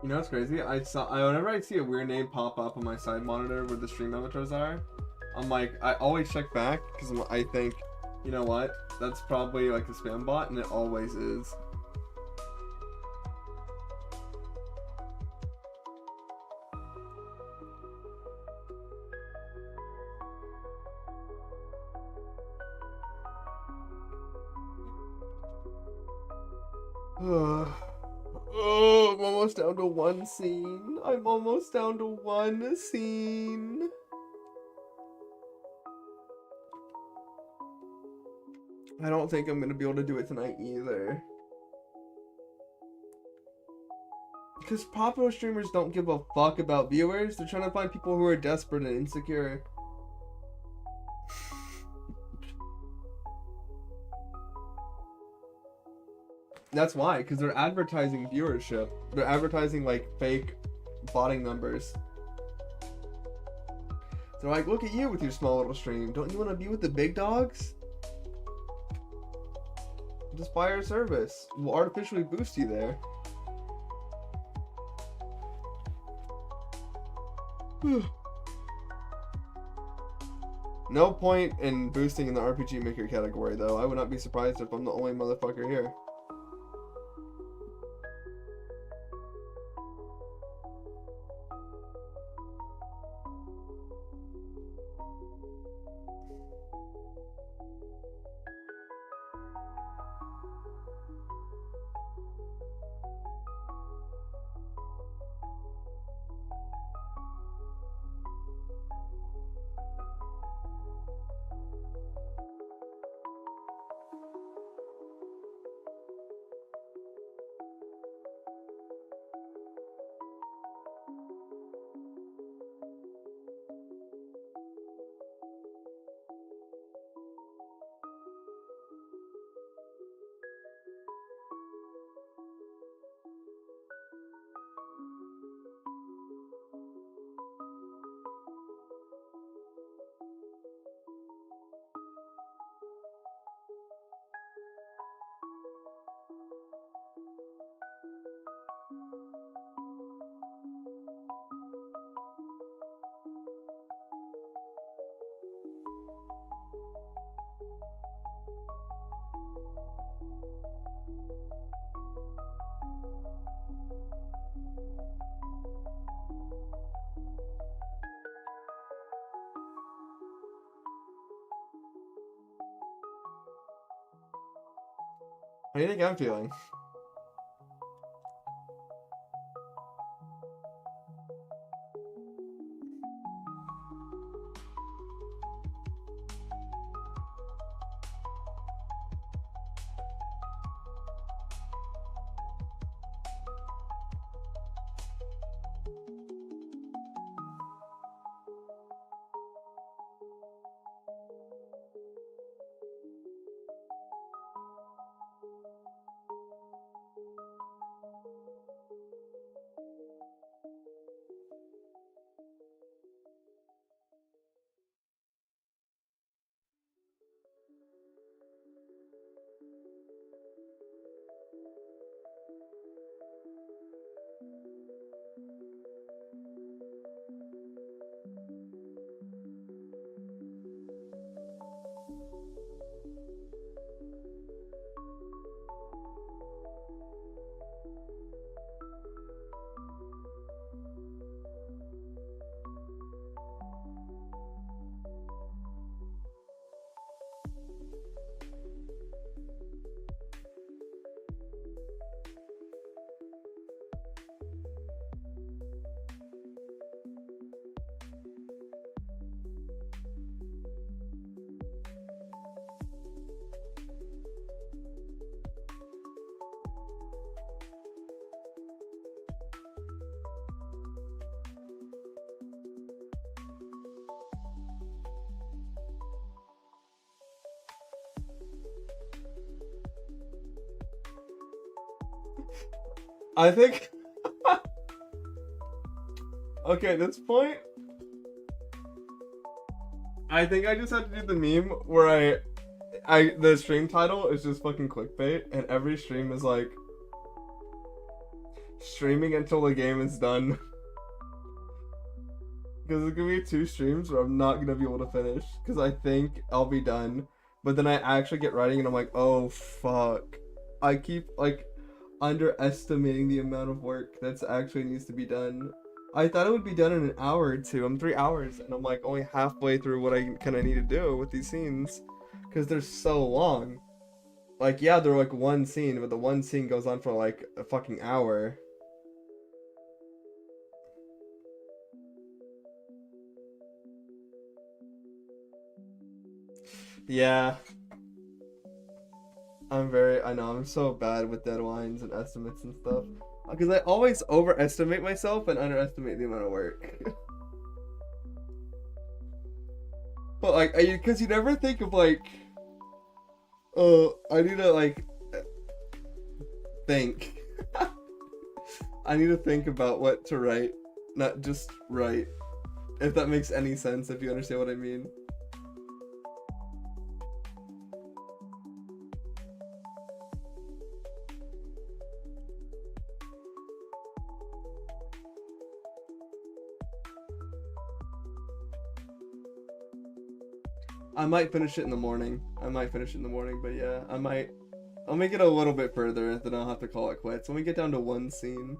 You know what's crazy? Whenever I see a weird name pop up on my side monitor where the stream avatars are, I'm like, I always check back because I think, you know what? That's probably like a spam bot, and it always is. Oh, I'm almost down to one scene. I'm almost down to one scene. I don't think I'm gonna be able to do it tonight either. Because popular streamers don't give a fuck about viewers. They're trying to find people who are desperate and insecure. That's why, because they're advertising viewership. They're advertising like fake botting numbers. They're like, look at you with your small little stream. Don't you want to be with the big dogs? Just buy our service. We'll artificially boost you there. No point in boosting in the RPG Maker category, though. I would not be surprised if I'm the only motherfucker here. How do you think I'm feeling? I think... Okay, at this point, I think I just have to do the meme where the stream title is just fucking clickbait, and every stream is like, streaming until the game is done. Because it's gonna be 2 streams where I'm not gonna be able to finish. Because I think I'll be done. But then I actually get writing and I'm like, oh fuck. I keep like underestimating the amount of work that's actually needs to be done. I thought it would be done in an hour or two. I'm 3 hours and I'm like only halfway through what I kind of need to do with these scenes. Because they're so long. Like, yeah, they're like one scene, but the one scene goes on for like a fucking hour. Yeah, I know, I'm so bad with deadlines and estimates and stuff. Because I always overestimate myself and underestimate the amount of work. But, like, because you never think of, like, oh, I need to, like, think. I need to think about what to write, not just write. If that makes any sense, if you understand what I mean. I might finish it in the morning. But yeah, I'll make it a little bit further, then I'll have to call it quits. When we get down to one scene.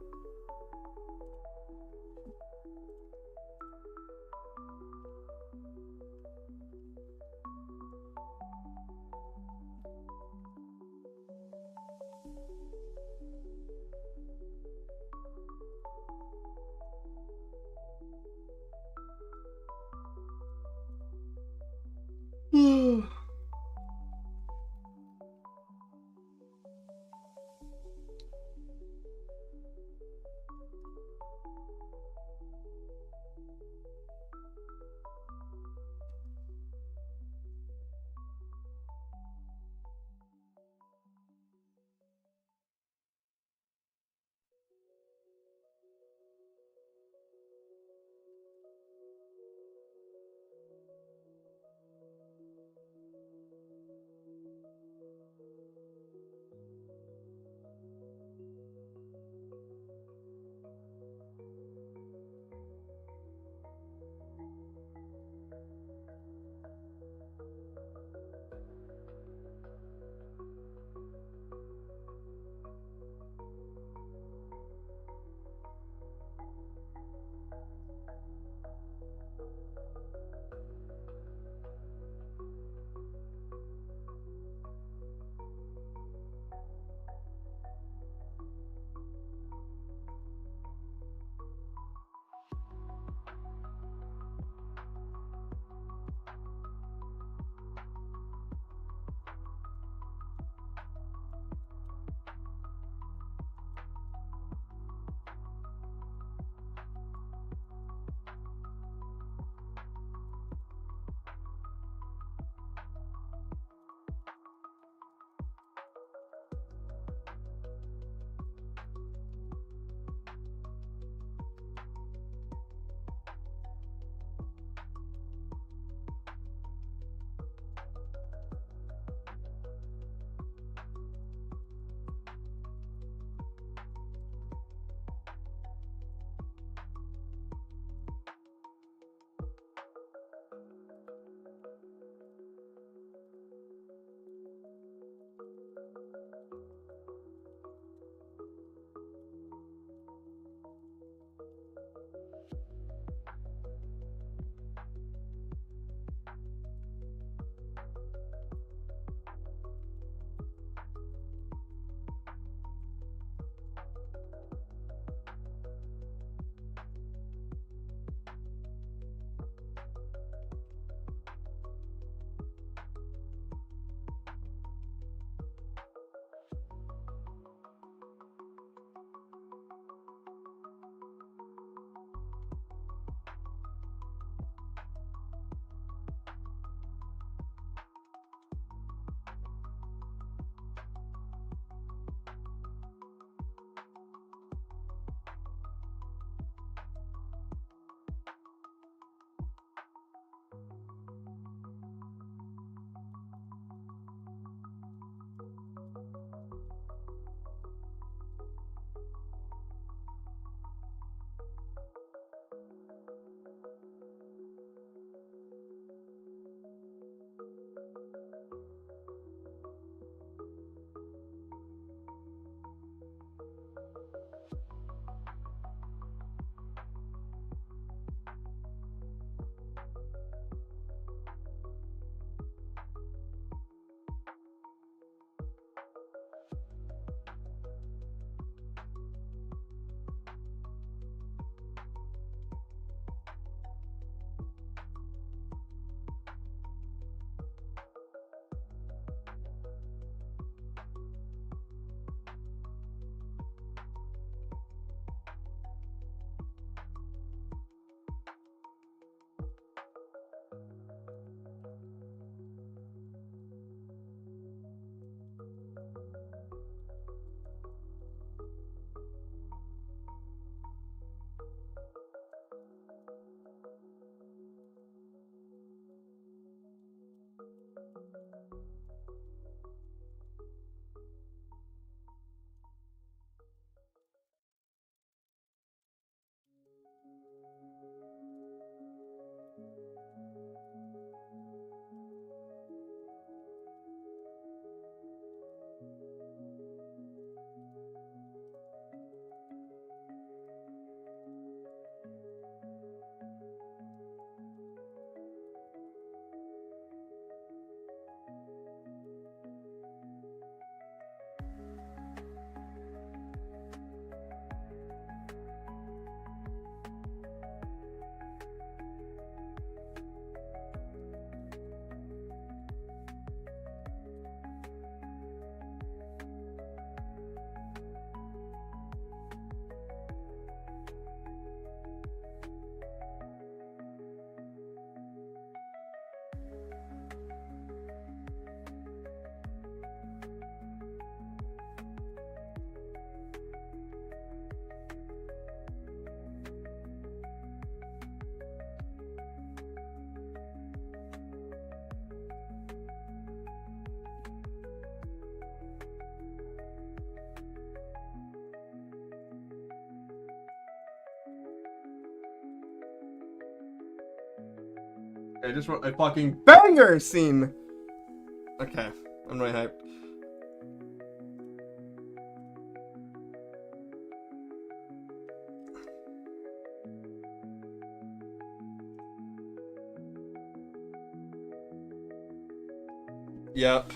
I just wrote a fucking banger scene. Okay, I'm really hyped. Yep.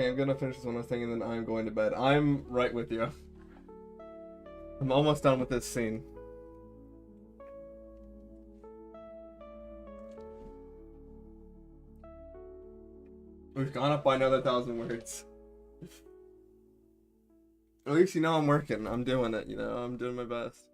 Okay, I'm gonna finish this one last thing and then I'm going to bed. I'm right with you. I'm almost done with this scene. We've gone up by another 1,000 words. At least you know I'm working. I'm doing it, you know? I'm doing my best.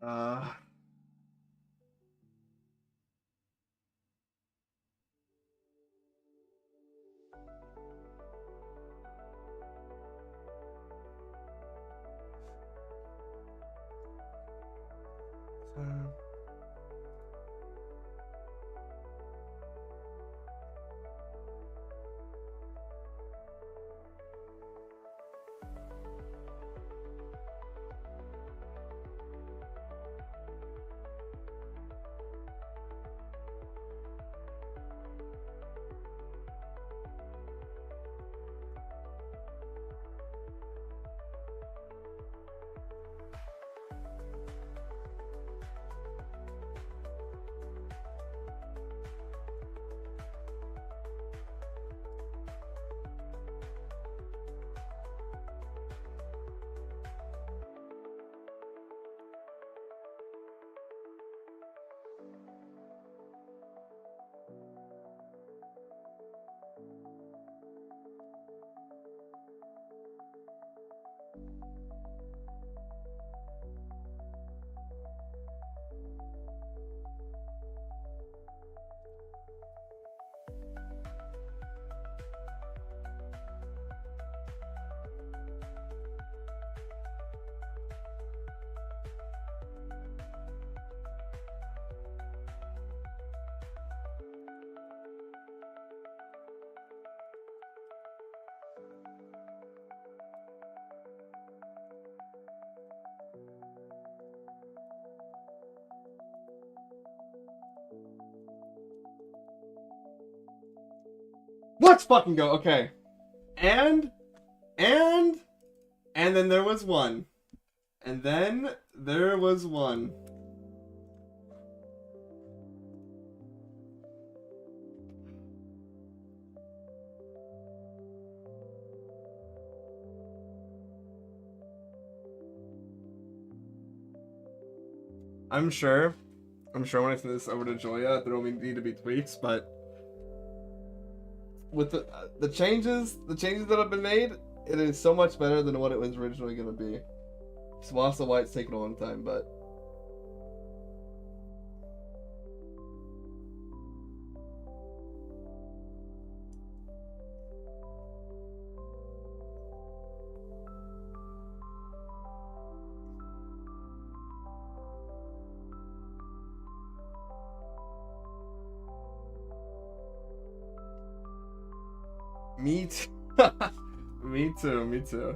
Uh, let's fucking go. Okay. And then there was one. And then there was one. I'm sure when I send this over to Joya, there only need to be tweaks, but with the changes that have been made, it is so much better than what it was originally going to be. So also why it's taken a long time, but me too. Me too.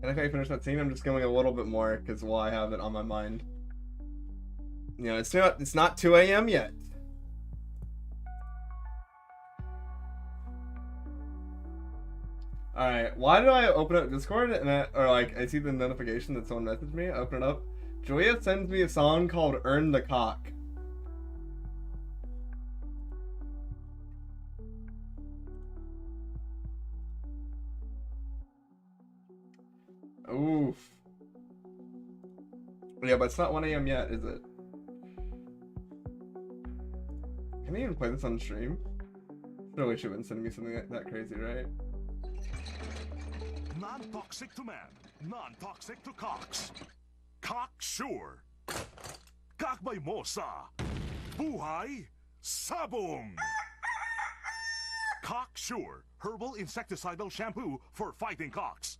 And if I finish that scene, I'm just going a little bit more because I have it on my mind. You know, it's not 2 a.m. yet. All right, why did I open up Discord and I see the notification that someone messaged me? I open it up. Julia sends me a song called "Earn the Cock." Oof. Yeah, but it's not 1 a.m. yet, is it? Can I even play this on stream? Surely she wouldn't send me something that crazy, right? Non-toxic to man, non-toxic to cocks. Cock sure. Kakbay mo sa buhay sabong. Cock sure, herbal insecticidal shampoo for fighting cocks.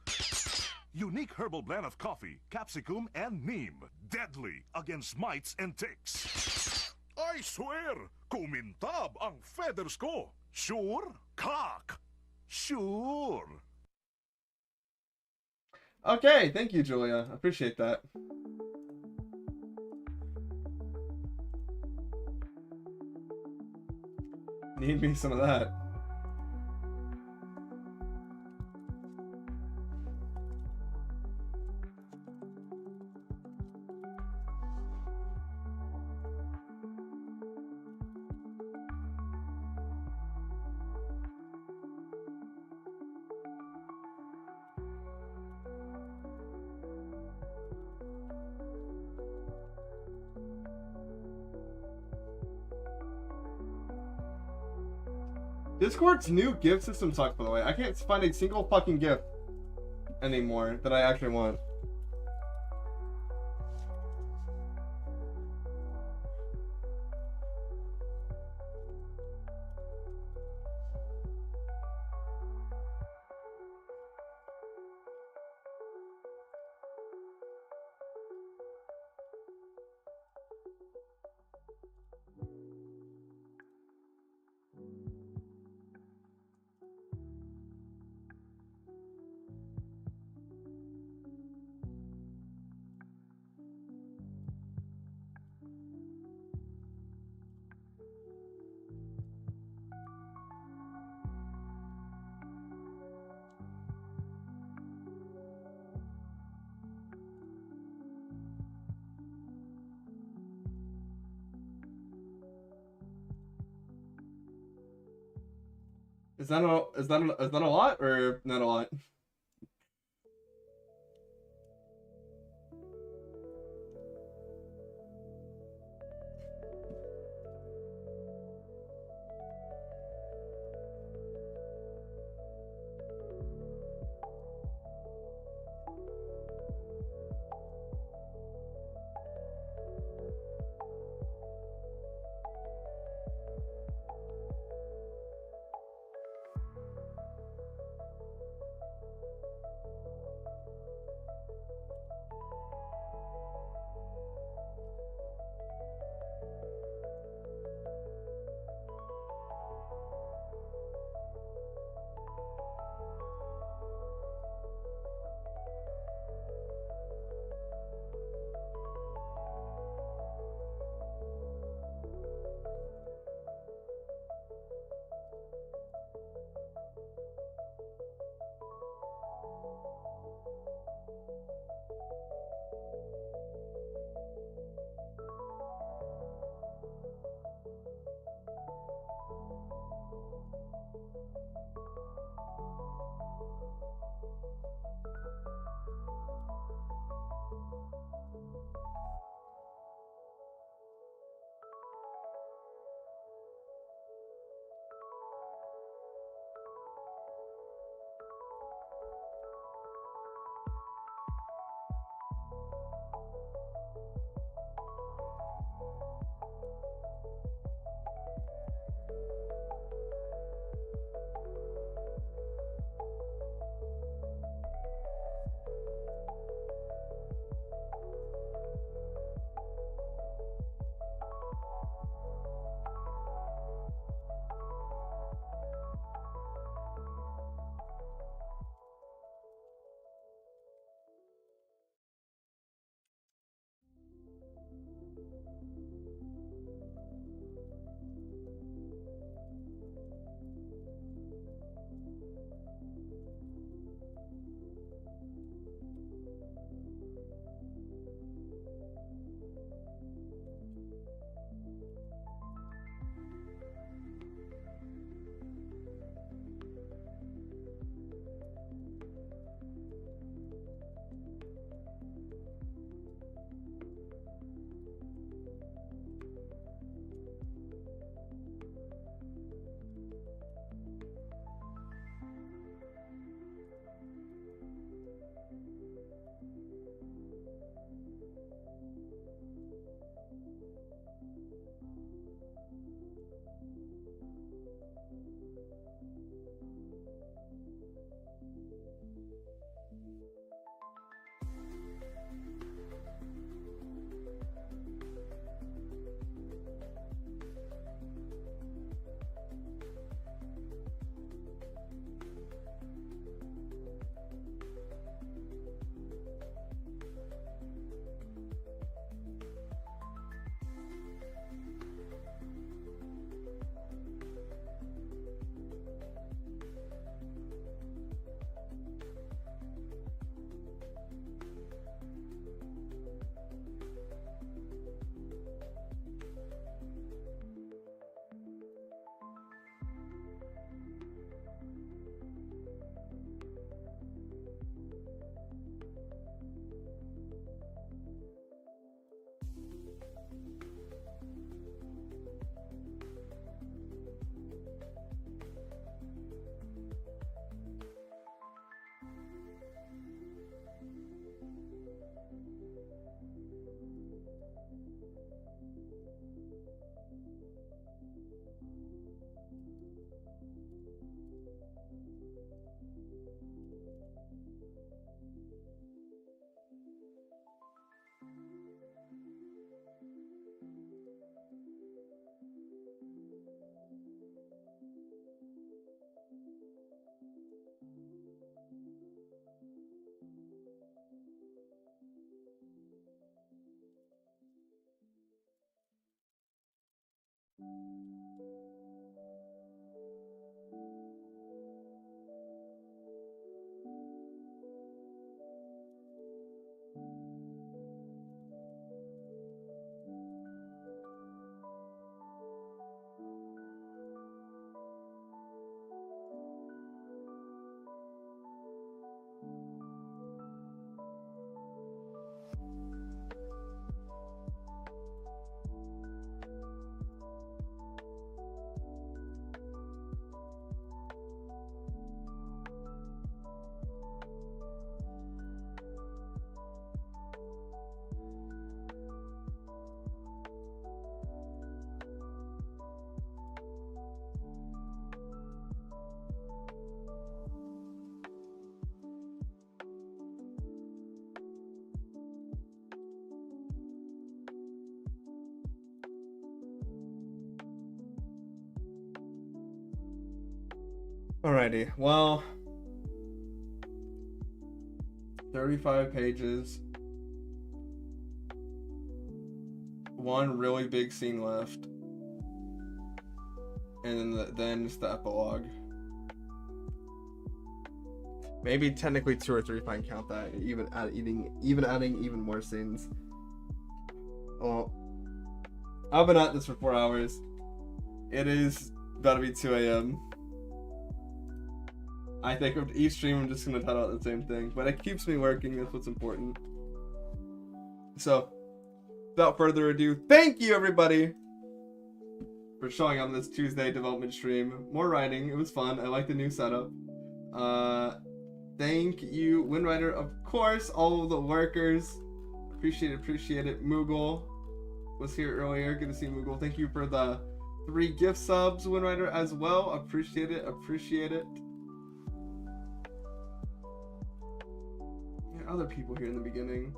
Unique herbal blend of coffee, capsicum, and neem. Deadly against mites and ticks. I swear, kumintab ang feathers ko. Sure, cock. Sure. Okay, thank you, Julia. I appreciate that. Need me some of that. Discord's new gift system sucks, by the way. I can't find a single fucking gift anymore that I actually want. Is that a lot or not a lot? Alrighty, well, 35 pages. One really big scene left. And then it's the epilogue. Maybe technically 2 or 3 if I can count that. Even adding even more scenes. Well, I've been at this for 4 hours. It is about to be 2 a.m. I think with each stream I'm just gonna title out the same thing, but it keeps me working. That's what's important. So, without further ado, thank you everybody for showing up on this Tuesday development stream. More writing, it was fun. I like the new setup. Thank you, Windrider, of course, all of the workers. Appreciate it. Moogle was here earlier. Good to see Moogle. Thank you for the 3 gift subs, Windrider, as well. Appreciate it. There are other people here in the beginning.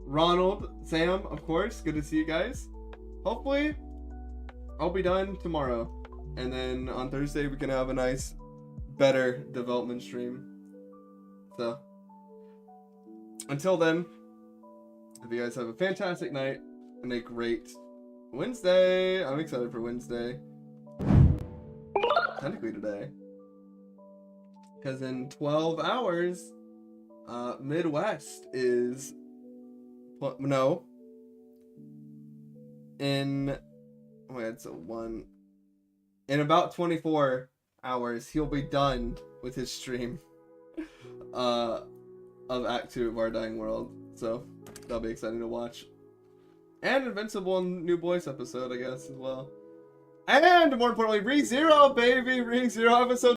Ronald, Sam, of course. Good to see you guys. Hopefully, I'll be done tomorrow. And then on Thursday, we can have a nice, better development stream. So, until then, hope you guys have a fantastic night and a great Wednesday. I'm excited for Wednesday. Technically today. Because in 12 hours, Midwest is... No. In about 24 hours, he'll be done with his stream of Act 2 of Our Dying World. So, that'll be exciting to watch. And Invincible and New Boys episode, I guess, as well. And, more importantly, ReZero, baby! ReZero episode